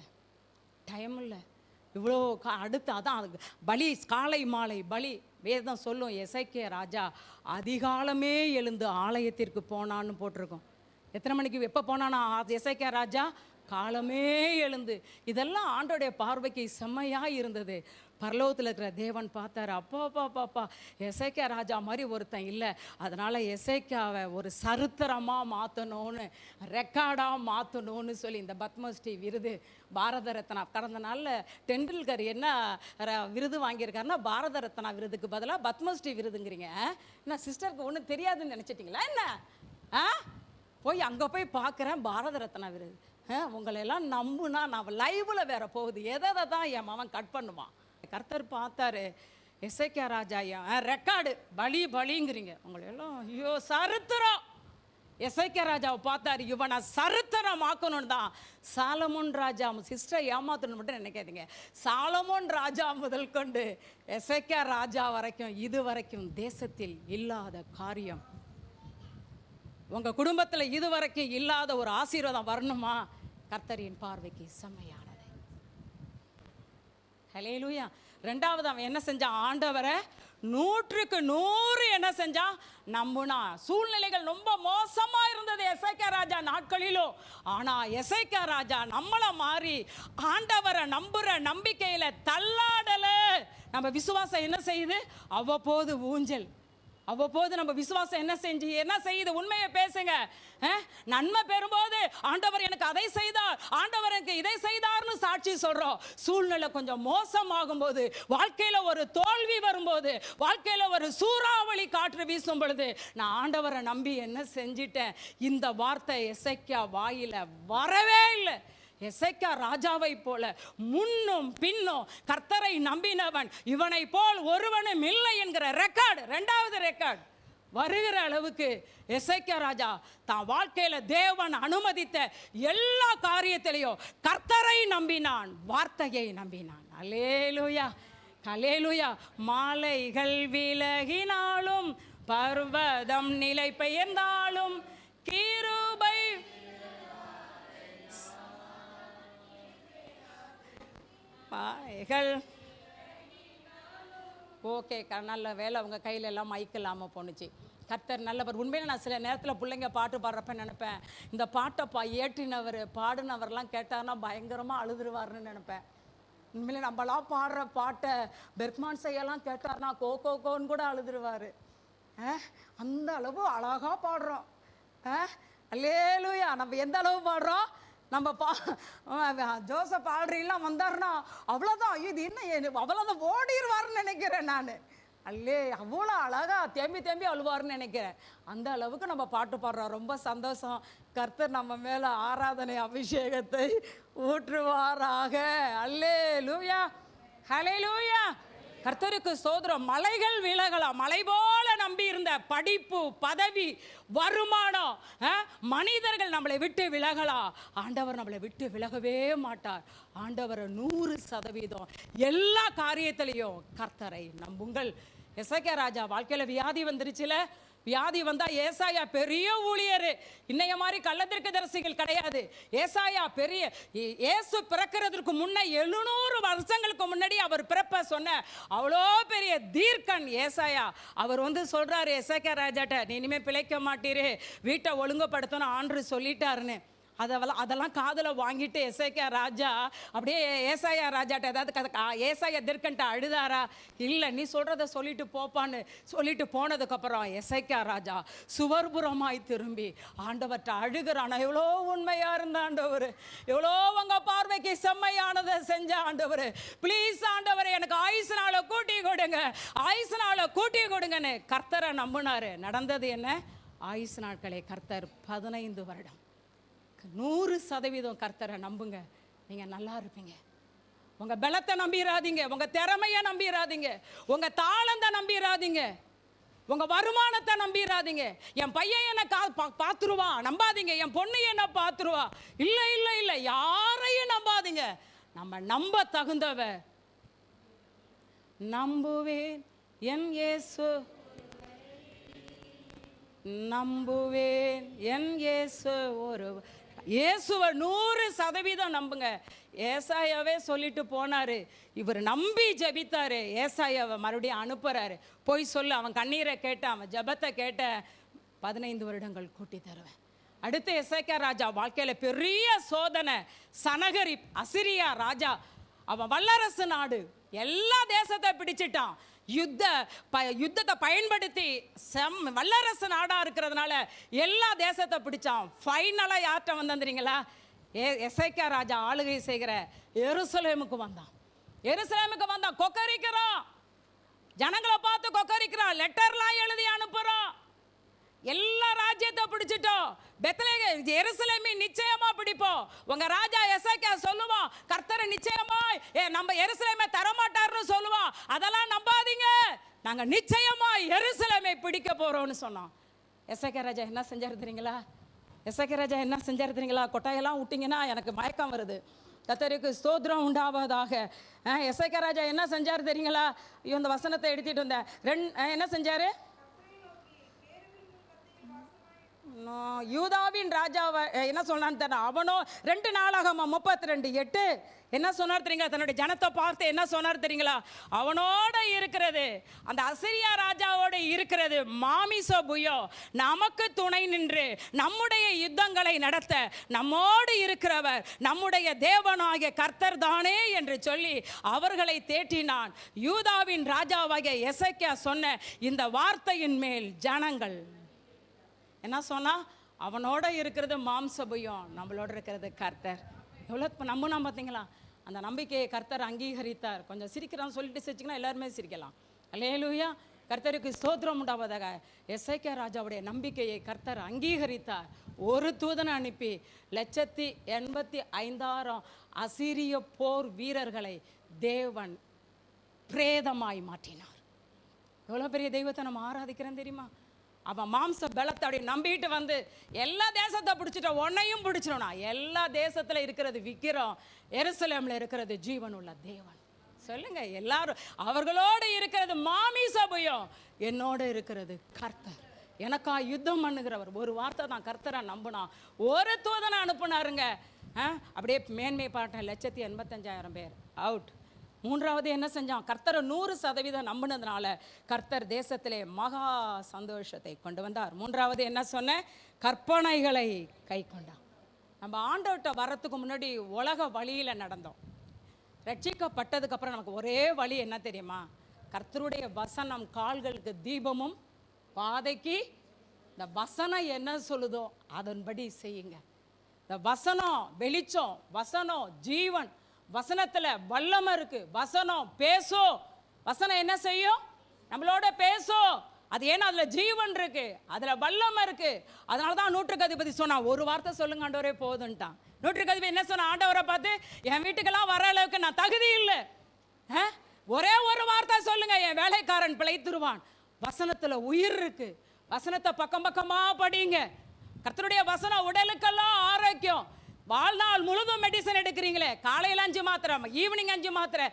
இவ்வளோ அடுத்து அதான் அதுக்கு பலி, காலை மாலை பலி. வேதம் சொல்லும் எசேக்கியா ராஜா அதிகாலமே எழுந்து ஆலயத்திற்கு போனான்னு போட்டிருக்கோம். எத்தனை மணிக்கு எப்போ போனானா எசேக்கியா ராஜா? காலமே எழுந்து. இதெல்லாம் ஆண்டோடைய பார்வைக்கு செம்மையாக இருந்தது. பரலோகத்தில் இருக்கிற தேவன் பார்த்தாரு, அப்பா எசேக்கியா ராஜா மாதிரி ஒருத்தன் இல்லை, அதனால் எசேக்கியாவை ஒரு சரித்திரமாக மாற்றணும்னு, ரெக்கார்டாக மாற்றணும்னு சொல்லி இந்த பத்மஸ்ரீ விருது, பாரத ரத்னா, கடந்த நாளில் டெண்டுல்கர் என்ன விருது வாங்கியிருக்காருன்னா பாரத ரத்னா விருதுக்கு பதிலாக பத்மஸ்ரீ விருதுங்கிறீங்க. என்ன சிஸ்டருக்கு ஒன்றும் தெரியாதுன்னு நினச்சிட்டிங்களா என்ன? போய் அங்கே போய் பார்க்குறேன் பாரத ரத்னா விருது. உங்களெல்லாம் நம்புனா நான் லைவில் வேற போகுது, எதை தான் என் மகன் கட் பண்ணுவான். கர்த்தர் பார்த்தாரு, எசேக்கியா ராஜா ரெக்கார்டு பலிங்கிறீங்க, உங்களெல்லாம் ஐயோ சரித்திரம் எசேக்கியா ராஜாவை பார்த்தாரு, இவனை சரித்திரமாக்கணும்னு தான். சாலமோன் ராஜா, சிஸ்டர் ஏமாத்தணும் மட்டும் நினைக்காதீங்க, சாலமோன் ராஜா முதல் கொண்டு எசேக்கியா ராஜா வரைக்கும் இது வரைக்கும் தேசத்தில் இல்லாத காரியம், உங்க குடும்பத்தில் இதுவரைக்கும் இல்லாத ஒரு ஆசீர்வாதம் வரணுமா? கர்த்தரின் பார்வைக்கு செம்மையானது. ஹல்லேலூயா. ரெண்டாவது அவன் என்ன செஞ்சான்? ஆண்டவரை 100க்கு 100 என்ன செஞ்சான்? நம்புனா. சூழ்நிலைகள் ரொம்ப மோசமா இருந்தது எசேக்கியா ராஜா நாட்களிலும். ஆனா எசேக்கியா ராஜா நம்மள மாறி ஆண்டவரை நம்புற நம்பிக்கையில தள்ளாடல. நம்ம விசுவாசம் என்ன செய்யுது? அவ்வப்போது ஊஞ்சல். அவ்வப்போது நம்ம விசுவாசம் என்ன செய்யுது? உண்மையை பேசுங்க. நன்மை பெறும்போது ஆண்டவர் எனக்கு அதை செய்தார், ஆண்டவர் எனக்கு இதை செய்தார்னு சாட்சி சொல்றோம். சூழ்நிலை கொஞ்சம் மோசமாகும் போது, வாழ்க்கையில ஒரு தோல்வி வரும்போது, வாழ்க்கையில ஒரு சூறாவளி காற்று வீசும் பொழுது, நான் ஆண்டவரை நம்பி என்ன செஞ்சிட்டேன்? இந்த வார்த்தை எசேக்கியா வாயில வரவே இல்லை. எசேக்கியா ராஜாவை போல முன்னும் பின்னும் கர்த்தரை நம்பினவன் இவனை போல் ஒருவனும் இல்லை என்கிற ரெக்கார்டு, இரண்டாவது ரெக்கார்டு வருகிற அளவுக்கு எசேக்கியா ராஜா தான் வாழ்க்கையில தேவன் அனுமதித்த எல்லா காரியத்திலையும் கர்த்தரை நம்பினான், வார்த்தையை நம்பினான். அல்லேலூயா, அல்லேலூயா. மாலைகள் விலகினாலும், பர்வதம் நிலை பெயர்ந்தாலும், கிருபை ஓகே. நல்ல வேலை உங்கள் கையில் எல்லாம் மைக் இல்லாமல் போணுச்சு. கர்த்தர் நல்லவர். உண்மையில நான் சில நேரத்தில் பிள்ளைங்க பாட்டு பாடுறப்ப நினைப்பேன், இந்த பாட்டை ஏற்றினவர் பாடினவர்லாம் கேட்டார்னா பயங்கரமாக அழுதுருவார்னு நினைப்பேன். உண்மையில நம்மளாம் பாடுற பாட்டை பெர்க்மான் செய்யலாம் கேட்டார்னா கோன்னு கூட அழுதுருவார். அந்த அளவு அழகாக பாடுறோம். அல்லேலூயா. நம்ம எந்த அளவு பாடுறோம்? நம்ம ஜோசப் ஆல்ரெடிலாம் வந்தாருன்னா அவ்வளோதான், இது என்ன அவ்வளோதான் ஓடிடுவார்னு நினைக்கிறேன் நான். அவ்வளோ அழகா தேம்பி அழுவார்னு நினைக்கிறேன். அந்த அளவுக்கு நம்ம பாட்டு பாடுறோம். ரொம்ப சந்தோஷம். கர்த்தர் நம்ம மேலே ஆராதனை அபிஷேகத்தை ஊற்றுவாராக. அல்லேலூயா, ஹல்லேலூயா. கர்த்தருக்கு ஸ்தோத்திரம். மலைகள் விலகலாம். மலை போல நம்பி இருந்த படிப்பு, பதவி, வருமானம், மனிதர்கள் நம்மளை விட்டு விலகலாம். ஆண்டவர் நம்மளை விட்டு விலகவே மாட்டார். ஆண்டவரை 100% எல்லா காரியத்திலையும் கர்த்தரை நம்புங்கள். எசேக்கியா ராஜா வாழ்க்கையில் வியாதி வந்துருச்சுல. வியாதி வந்தா ஏசாயா பெரிய ஊழியர். இன்னைய மாதிரி கள்ளத்திற்குதரிசிகள் கிடையாது. ஏசாயா பெரிய, இயேசு பிறக்கிறதுக்கு முன்ன 700 வருஷங்களுக்கு முன்னாடி அவர் பிறப்ப சொன்ன அவ்வளோ பெரிய தீர்க்கன் ஏசாயா. அவர் சொல்றாரு எசேக்கியா ராஜாட்ட, நீ இனிமே பிழைக்க மாட்டீரு, வீட்டை ஒழுங்குபடுத்தணும் ஆண்டு சொல்லிட்டாருன்னு. அதெல்லாம் காதில் வாங்கிட்டு எசேக்கியா ராஜா அப்படியே ஏசாயா ராஜாட்ட ஏதாவது ஏசாயா தீர்க்கன்ட்ட அழுதாரா? இல்லை, நீ சொல்கிறத சொல்லிட்டு போப்பான்னு சொல்லிட்டு போனதுக்கப்புறம் எசேக்கியா ராஜா சுவர்புறமாய் திரும்பி ஆண்டவர்கிட்ட அழுகிறான். எவ்வளோ உண்மையாக இருந்த ஆண்டவர், எவ்வளோ உங்கள் பார்வைக்கு செம்மையானதை செஞ்ச ஆண்டவர், ப்ளீஸ் ஆண்டவர் எனக்கு ஆயுசு நாளை கூட்டி கொடுங்க, ஆயுசு நாளை கூட்டி கொடுங்கன்னு கர்த்தரை நம்பினார். நடந்தது என்ன? ஆயுசு நாட்களை கர்த்தர் 15 வருடம். 100% கர்த்தரை நம்புங்க, நீங்க நல்லா இருப்பீங்க. உங்க பலத்தை நம்பிராதீங்க, உங்க திறமையை நம்பிராதீங்க, உங்க தாளத்தை நம்பிராதீங்க, உங்க வருமானத்தை நம்பிராதீங்க. என் பையன் என்ன பாத்துருவான் நம்பாதீங்க, என் பொண்ணு என்ன பாத்துருவா, இல்ல இல்ல இல்ல, யாரையும் நம்பாதீங்க. நம்ம நம்ப தகுந்தவ. நம்புவேன் என் இயேசு, நம்புவேன் என் இயேசு ஒரு இயேசுவை 100% நம்புங்க. ஏசாயாவே சொல்லிட்டு போனாரு, இவர் நம்பி ஜெபித்தாரு. ஏசாயாவை மறுபடியும் அனுப்புறாரு, போய் சொல்லு, அவன் கண்ணீரை கேட்ட, அவன் ஜெபத்தை கேட்ட 15 வருடங்கள் கூட்டி தருவேன். அடுத்து எசேக்கியா ராஜா வாழ்க்கையில பெரிய சோதனை. சனகரிப் அசிரியா ராஜா, அவன் வல்லரசு நாடு, எல்லா தேசத்தை பிடிச்சிட்டான். யுத்தத்தை பயன்படுத்தி வல்லரசு நாடா இருக்கிறதுனால எல்லா தேசத்தை பிடிச்சான். ஃபைனலா யார்கிட்ட வந்தீங்களா? எசேக்கியா ராஜா ஆளுகை செய்கிற எருசலேமுக்கு வந்தான். எருசலேமுக்கு வந்தான், கொக்கரிக்கிறான், ஜனங்களை பார்த்து கொக்கரிக்கிறான், லெட்டர்லாம் எழுதி அனுப்புறான். எல்லா ராஜ்யத்தை பிடிச்சிட்டோம், பெத்லகேம் எருசலேமை நிச்சயமா பிடிப்போம். உங்க ராஜா எசேக்கியா சொல்லுவான், கர்த்தரை நிச்சயமா நம்ம எருசலேமை தரமாட்டார்னு சொல்லுவான். அதெல்லாம் நம்பாதீங்க, நாங்க நிச்சயமா எருசலேமை பிடிக்க போறோம்னு சொன்னான். எசேக்கியா ராஜா என்ன செஞ்சாரு தெரியுங்களா? எசேக்கியா ராஜா என்ன செஞ்சாரு தெரியுங்களா? கொட்டாயெல்லாம் விட்டிங்கன்னா எனக்கு மயக்கம் வருது. கர்த்தருக்கு ஸ்தோத்திரம் உண்டாவதாக. எசேக்கியா ராஜா என்ன செஞ்சாரு தெரியுங்களா? இந்த வசனத்தை எடுத்துட்டு வந்தேன். என்ன செஞ்சாரு? யூதாவின் ராஜாவை என்ன சொன்னான்னு தெரியல. அவனோ 2 நாளாகமம் 32:8 என்ன சொன்னார் தெரியுங்களா? தன்னுடைய ஜனத்தை பார்த்து என்ன சொன்னார் தெரியுங்களா? அவனோட இருக்கிறது, அந்த அசிரியா ராஜாவோட இருக்கிறது மாமிச புயம், நமக்கு துணை நின்று நம்முடைய யுத்தங்களை நடத்த நம்மோடு இருக்கிறவர் நம்முடைய தேவனாகிய கர்த்தர் தானே என்று சொல்லி அவர்களை தேற்றினான். யூதாவின் ராஜாவாகிய எசேக்கியா சொன்ன இந்த வார்த்தையின் மேல் ஜனங்கள் என்ன சொன்னா? அவனோட இருக்கிறது மாம்சபுயம், நம்மளோட இருக்கிறது கர்த்தர். எவ்வளோ நம்பினா பார்த்தீங்களா? அந்த நம்பிக்கையை கர்த்தர் அங்கீகரித்தார். கொஞ்சம் சிரிக்கிறான்னு சொல்லிட்டு சிரிச்சிங்கன்னா எல்லாருமே சிரிக்கலாம். அல்லேலூயா, கர்த்தருக்கு ஸ்தோத்திரம் உண்டாவதாக. எசேக்கியா ராஜாவுடைய நம்பிக்கையை கர்த்தர் அங்கீகரித்தார். ஒரு தூதனை அனுப்பி 185,000 அசீரிய போர் வீரர்களை தேவன் பிரேதமாய் மாற்றினார். எவ்வளோ பெரிய தெய்வத்தை நம்ம ஆராதிக்கிறோம் தெரியுமா? அவன் மாம்ச பலத்தை அப்படி நம்பிட்டு வந்து எல்லா தேசத்தை பிடிச்சிட்டோம், உன்னையும் பிடிச்சிடணும். எல்லா தேசத்தில் இருக்கிறது விக்கிரம், எருசலேமில் இருக்கிறது ஜீவன் உள்ள தேவன். சொல்லுங்க எல்லாரும். அவர்களோடு இருக்கிறது மாமிச புயம், என்னோட இருக்கிறது கர்த்தர், எனக்கா யுத்தம் பண்ணுகிறவர். ஒரு வார்த்தை தான் கர்த்தரை நம்பினா. ஒரு தூதனை அனுப்புனாருங்க. அப்படியே மேன்மை பாட்டேன். 185,000 பேர் அவுட். மூன்றாவது என்ன செஞ்சான்? கர்த்தரை 100% நம்பினதுனால கர்த்தர் தேசத்திலே மகா சந்தோஷத்தை கொண்டு வந்தார். மூன்றாவது என்ன சொன்ன? கற்பனைகளை கை கொண்டான். நம்ம ஆண்டவர்கிட்ட வர்றதுக்கு முன்னாடி உலக வழியில் நடந்தோம். ரட்சிக்கப்பட்டதுக்கு அப்புறம் நமக்கு ஒரே வழி என்ன தெரியுமா? கர்த்தருடைய வசனம் கால்களுக்கு தீபமும் பாதைக்கு. இந்த வசனம் என்ன சொல்லுதோ அதன்படி செய்யுங்க. இந்த வசனம் வெளிச்சம், வசனம் ஜீவன், வசனத்துல வல்லமை இருக்கு. வசனம் பேசும். வசனம் என்ன செய்யும்? நம்மளோட பேசும். அது ஏன்னா அதுல ஜீவன் இருக்கு, அதுல வல்லமை இருக்கு. அதனாலதான் நூற்றுக்கு அதிபதி சொன்னா, ஒரு வார்த்தை சொல்லுங்க ஆண்டவரே போதுன்ட்டான். நூற்றுக்கு அதிபதி என்ன சொன்ன? ஆண்டவரை பார்த்து, என் வீட்டுக்கெல்லாம் வர அளவுக்கு நான் தகுதி இல்லை, ஒரே ஒரு வார்த்தை சொல்லுங்க, என் வேலைக்காரன் பிழைத்துருவான். வசனத்துல உயிர் இருக்கு. வசனத்தை பக்கம் பக்கமா படிங்க. கர்த்தருடைய வசனம் உடலுக்கெல்லாம் ஆரோக்கியம். வாழ்நாள் முழுதும் மெடிசன் எடுக்கிறீங்களே, காலையில் 5 மாத்திரை, ஈவினிங் 5 மாத்திரை,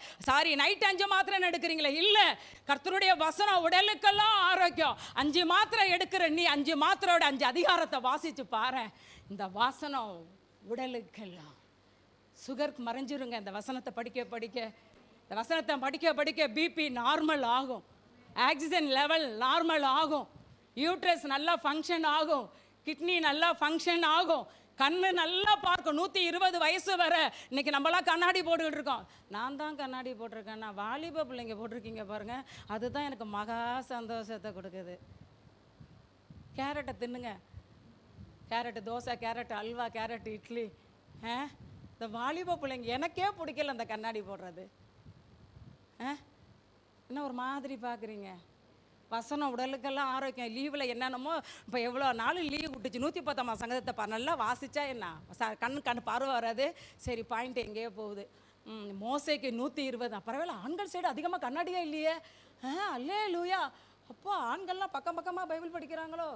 நைட் 5 மாத்திரை எடுக்கிறீங்களே, இல்லை. கர்த்தருடைய வசனம் உடலுக்கெல்லாம் ஆரோக்கியம். 5 மாத்திரை எடுக்கிற நீ 5 மாத்திரையோட 5 அதிகாரத்தை வாசிச்சு பாரு. இந்த வசனம் உடலுக்கெல்லாம் சுகர் மறைஞ்சிருங்க. இந்த வசனத்தை படிக்க படிக்க, இந்த வசனத்தை படிக்க படிக்க பிபி நார்மல் ஆகும், ஆக்சிஜன் லெவல் நார்மல் ஆகும், யூட்ரஸ் நல்லா ஃபங்க்ஷன் ஆகும், கிட்னி நல்லா ஃபங்க்ஷன் ஆகும், கண்ணு நல்லா பார்க்கும். 120 வயசு வர இன்னைக்கு நம்மளாம் கண்ணாடி போட்டுக்கிட்டு இருக்கோம். நான் தான் கண்ணாடி போட்டிருக்கேன், நான் வாலிப பிள்ளைங்க போட்டிருக்கீங்க பாருங்க, அதுதான் எனக்கு மகா சந்தோஷத்தை கொடுக்குது. கேரட்டை தின்னுங்க, carrot dosa, carrot halwa, carrot idli. இந்த வாலிப பிள்ளைங்க எனக்கே பிடிக்கல அந்த கண்ணாடி போடுறது. என்ன ஒரு மாதிரி பார்க்குறீங்க? வசனம் உடலுக்கெல்லாம் ஆரோக்கியம். லீவில் என்னென்னமோ இப்போ எவ்வளோ நாள் லீவ் விட்டுச்சு. 110ஆம் சங்கீதத்தை நல்லா வாசித்தா என்ன கண்ணு பார்வை வராது. சரி, பாயிண்ட் எங்கேயோ போகுது. மோசேக்கு 120. பரவாயில்ல, ஆண்கள் சைடு அதிகமாக கண்ணாடியே இல்லையே. அல்லேலூயா. அப்போ ஆண்கள்லாம் பக்கம் பக்கமாக பைபிள் படிக்கிறாங்களோ?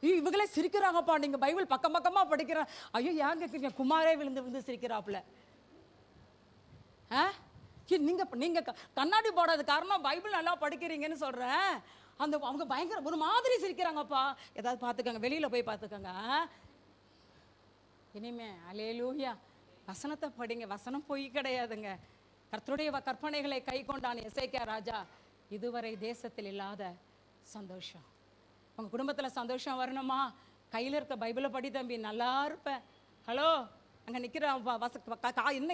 இவங்களே சிரிக்கிறாங்கப்பா, நீங்கள் பைபிள் பக்கம் பக்கமாக படிக்கிறேன். ஐயோ, ஏங்க கேட்குறீங்க? குமாரே விழுந்து விழுந்து சிரிக்கிறாப்புல. நீங்கள் கண்ணாடி போடாத காரணம் பைபிள் நல்லா படிக்கிறீங்கன்னு சொல்கிறேன். அவங்க பயங்கர ஒரு மாதிரி சிரிக்கிறாங்கப்பா. ஏதாவது பார்த்துக்கோங்க, வெளியில் போய் பார்த்துக்கோங்க. இனிமே அல்லேலூயா, வசனத்தை படிங்க. வசனம் பொய் கிடையாதுங்க. கர்த்தருடைய கற்பனைகளை கை கொண்டான் எசேக்கியா ராஜா. இதுவரை தேசத்தில் இல்லாத சந்தோஷம். உங்கள் குடும்பத்தில் சந்தோஷம் வரணுமா? கையில் இருக்க பைபிளை படி தம்பி, நல்லா இருப்பேன். ஹலோ, அங்கே நிற்கிற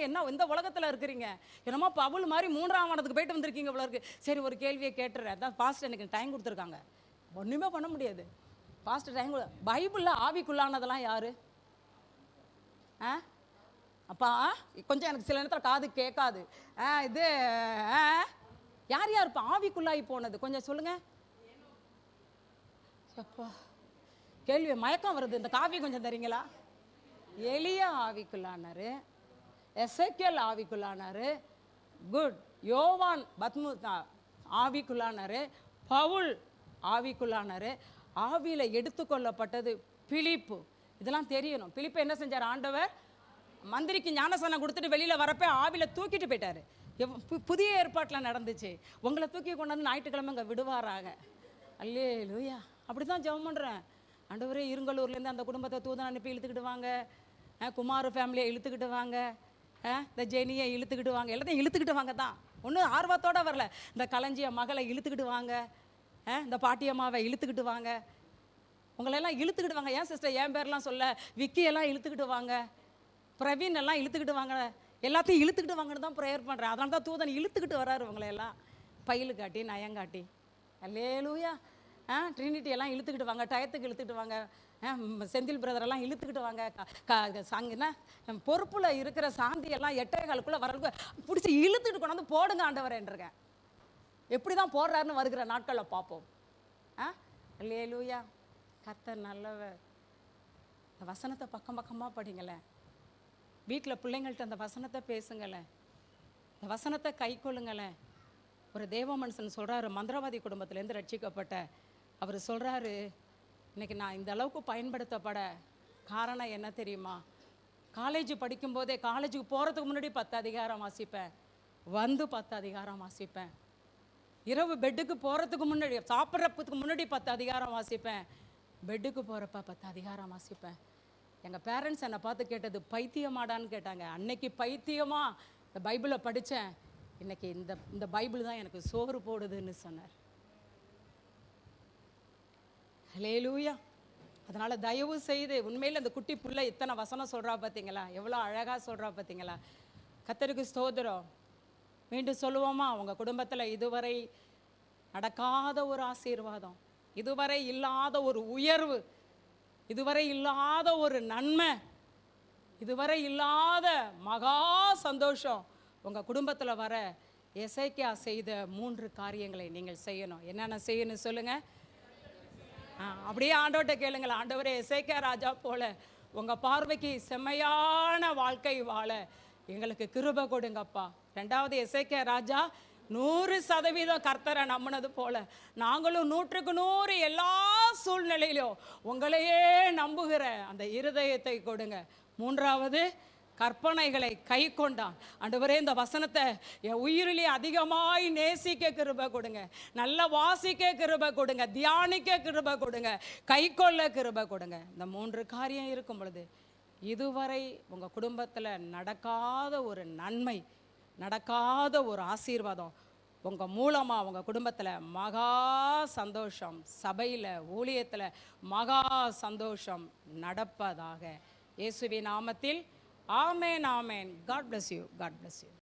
என்ன எந்த உலகத்தில் இருக்கிறீங்க? என்னமோ பவுல் மாதிரி 3ஆம் வானத்துக்கு போயிட்டு வந்திருக்கீங்க போல இருக்கு. சரி, ஒரு கேள்வியை கேட்டுறேன். அதான் பாஸ்டர் எனக்கு டைம் கொடுத்துருக்காங்க, ஒன்றுமே பண்ண முடியாது. பாஸ்டர் டைம் பைபிளில் ஆவிக்குள்ளானதெல்லாம் யாரு? அப்பா கொஞ்சம் எனக்கு சில நேரத்தில் காது கேட்காது. இது யார் யாருப்பா ஆவிக்குள்ளாகி போனது? கொஞ்சம் சொல்லுங்க. அப்பா கேள்வி மயக்கம் வருது. இந்த காஃபி கொஞ்சம் தரீங்களா? எலியா ஆவிக்குள்ளானாரு, எசேக்கியேல் ஆவிக்குள்ளானாரு, குட். யோவான் பத்மு ஆவிக்குள்ளானாரு, பவுல் ஆவிக்குள்ளானாரு. ஆவியில் எடுத்துக்கொள்ளப்பட்டது பிலிப்பு. இதெல்லாம் தெரியணும். பிலிப்பு என்ன செஞ்சார்? ஆண்டவர் மந்திரிக்கு ஞானஸ்நானம் கொடுத்துட்டு வெளியில் வரப்போ ஆவியில் தூக்கிட்டு போயிட்டார். புதிய ஏற்பாட்டில் நடந்துச்சு. உங்களை தூக்கி கொண்டாந்து ஞாயிற்றுக்கிழமை இங்கே விடுவாராங்க. அல்லேலூயா. அப்படி தான் ஜெபம் பண்ணுறேன். ஆண்டவரே, இருங்கலூர்லேருந்து அந்த குடும்பத்தை தூதன் அனுப்பி இழுத்துக்கிட்டு வாங்க, குமார் ஃபேமிலியை இழுத்துக்கிட்டு வாங்க, இந்த ஜெனியை இழுத்துக்கிட்டு வாங்க, எல்லாத்தையும் இழுத்துக்கிட்டு வாங்க தான். ஒன்றும் ஆர்வத்தோடு வரல. இந்த களஞ்சிய மகளை இழுத்துக்கிட்டு வாங்க, இந்த பாட்டியம்மாவை இழுத்துக்கிட்டு வாங்க, உங்களெல்லாம் இழுத்துக்கிட்டு வாங்க. ஏன் சிஸ்டர் என் பேர்லாம் சொல்ல, விக்கியெல்லாம் இழுத்துக்கிட்டு வாங்க, பிரவீன் எல்லாம் இழுத்துக்கிட்டு வாங்க, எல்லாத்தையும் இழுத்துக்கிட்டு வாங்கன்னு தான் ப்ரேயர் பண்ணுறேன். அதனால தான் தூதன் இழுத்துக்கிட்டு வராரு உங்களையெல்லாம், பயிலு காட்டி நயங்காட்டி. அல்லேலூயா. ட்ரினிட்டி எல்லாம் இழுத்துக்கிட்டு வாங்க, டயத்துக்கு இழுத்துக்கிட்டு வாங்க, செந்தில் பிரதரெல்லாம் இழுத்துக்கிட்டு வாங்க, சாங்கினா பொறுப்பில் இருக்கிற சாந்தியெல்லாம் 8:15 வரலுக்கு பிடிச்சி இழுத்துட்டு கொண்டாந்து போடுங்க ஆண்டவரேன்றிருக்கேன். எப்படி தான் போடுறாருன்னு வருகிற நாட்களில் பார்ப்போம். அல்லேலூயா. கர்த்தர் நல்லவர். இந்த வசனத்தை பக்கம் பக்கமாக படிங்களேன். வீட்டில் பிள்ளைங்கள்ட்ட அந்த வசனத்தை பேசுங்களேன். இந்த வசனத்தை கை கொள்ளுங்களேன். ஒரு தேவ மனுஷன் சொல்கிறாரு, மந்திரவாதி குடும்பத்திலேருந்து ரட்சிக்கப்பட்ட அவர் சொல்கிறாரு, இன்றைக்கி நான் இந்த அளவுக்கு பயன்படுத்தப்பட காரணம் என்ன தெரியுமா? காலேஜ் படிக்கும்போதே, காலேஜுக்கு போகிறதுக்கு முன்னாடி 10 அதிகாரம் வாசிப்பேன், வந்து 10 அதிகாரம் வாசிப்பேன், இரவு பெட்டுக்கு போகிறதுக்கு முன்னாடி, சாப்பிட்றதுக்கு முன்னாடி 10 அதிகாரம் வாசிப்பேன், பெட்டுக்கு போகிறப்ப 10 அதிகாரம் வாசிப்பேன். எங்கள் பேரண்ட்ஸ் என்னை பார்த்து கேட்டது, பைத்தியமாடான்னு கேட்டாங்க. அன்னைக்கு பைத்தியமா இந்த பைபிளை படித்தேன், இன்னைக்கு இந்த பைபிள் தான் எனக்கு சோறு போடுதுன்னு சொன்னார். ஹல்லேலூயா. அதனால் தயவு செய்து, உண்மையில் அந்த குட்டி புள்ள இத்தனை வசனம் சொல்கிறா பார்த்தீங்களா, எவ்வளோ அழகாக சொல்கிறா பார்த்தீங்களா. கர்த்தருக்கு ஸ்தோத்திரம். மீண்டும் சொல்லுவோமா, உங்கள் குடும்பத்தில் இதுவரை நடக்காத ஒரு ஆசீர்வாதம், இதுவரை இல்லாத ஒரு உயர்வு, இதுவரை இல்லாத ஒரு நன்மை, இதுவரை இல்லாத மகா சந்தோஷம் உங்கள் குடும்பத்தில் வர எசேக்கியா செய்த 3 காரியங்களை நீங்கள் செய்யணும். என்னென்ன செய்யணும் சொல்லுங்கள். அப்படியே ஆண்டவர்கிட்ட கேளுங்களேன். ஆண்டவரே, எசேக்கியா ராஜா போல உங்கள் பார்வைக்கு செம்மையான வாழ்க்கை வாழ எங்களுக்கு கிருபை கொடுங்கப்பா. 2வது, எசேக்கியா ராஜா 100% கர்த்தரை நம்பினது போல நாங்களும் 100க்கு 100 எல்லா சூழ்நிலையிலும் உங்களையே நம்புகிற அந்த இருதயத்தை கொடுங்க. 3வது, கற்பனைகளை கை கொண்டான். ஆண்டவரே, இந்த வசனத்தை என் உயிரிலே அதிகமாய் நேசிக்க கிருபை கொடுங்க, நல்ல வாசிக்க கிருபை கொடுங்க, தியானிக்க கிருபை கொடுங்க, கை கொள்ள கிருபை கொடுங்க. இந்த 3 காரியம் இருக்கும் பொழுது இதுவரை உங்கள் குடும்பத்தில் நடக்காத ஒரு நன்மை, நடக்காத ஒரு ஆசீர்வாதம் உங்கள் மூலமாக உங்கள் குடும்பத்தில் மகா சந்தோஷம், சபையில் ஊழியத்தில் மகா சந்தோஷம் நடப்பதாக. இயேசுவின் நாமத்தில் ஆமென், ஆமென். God bless you. God bless you.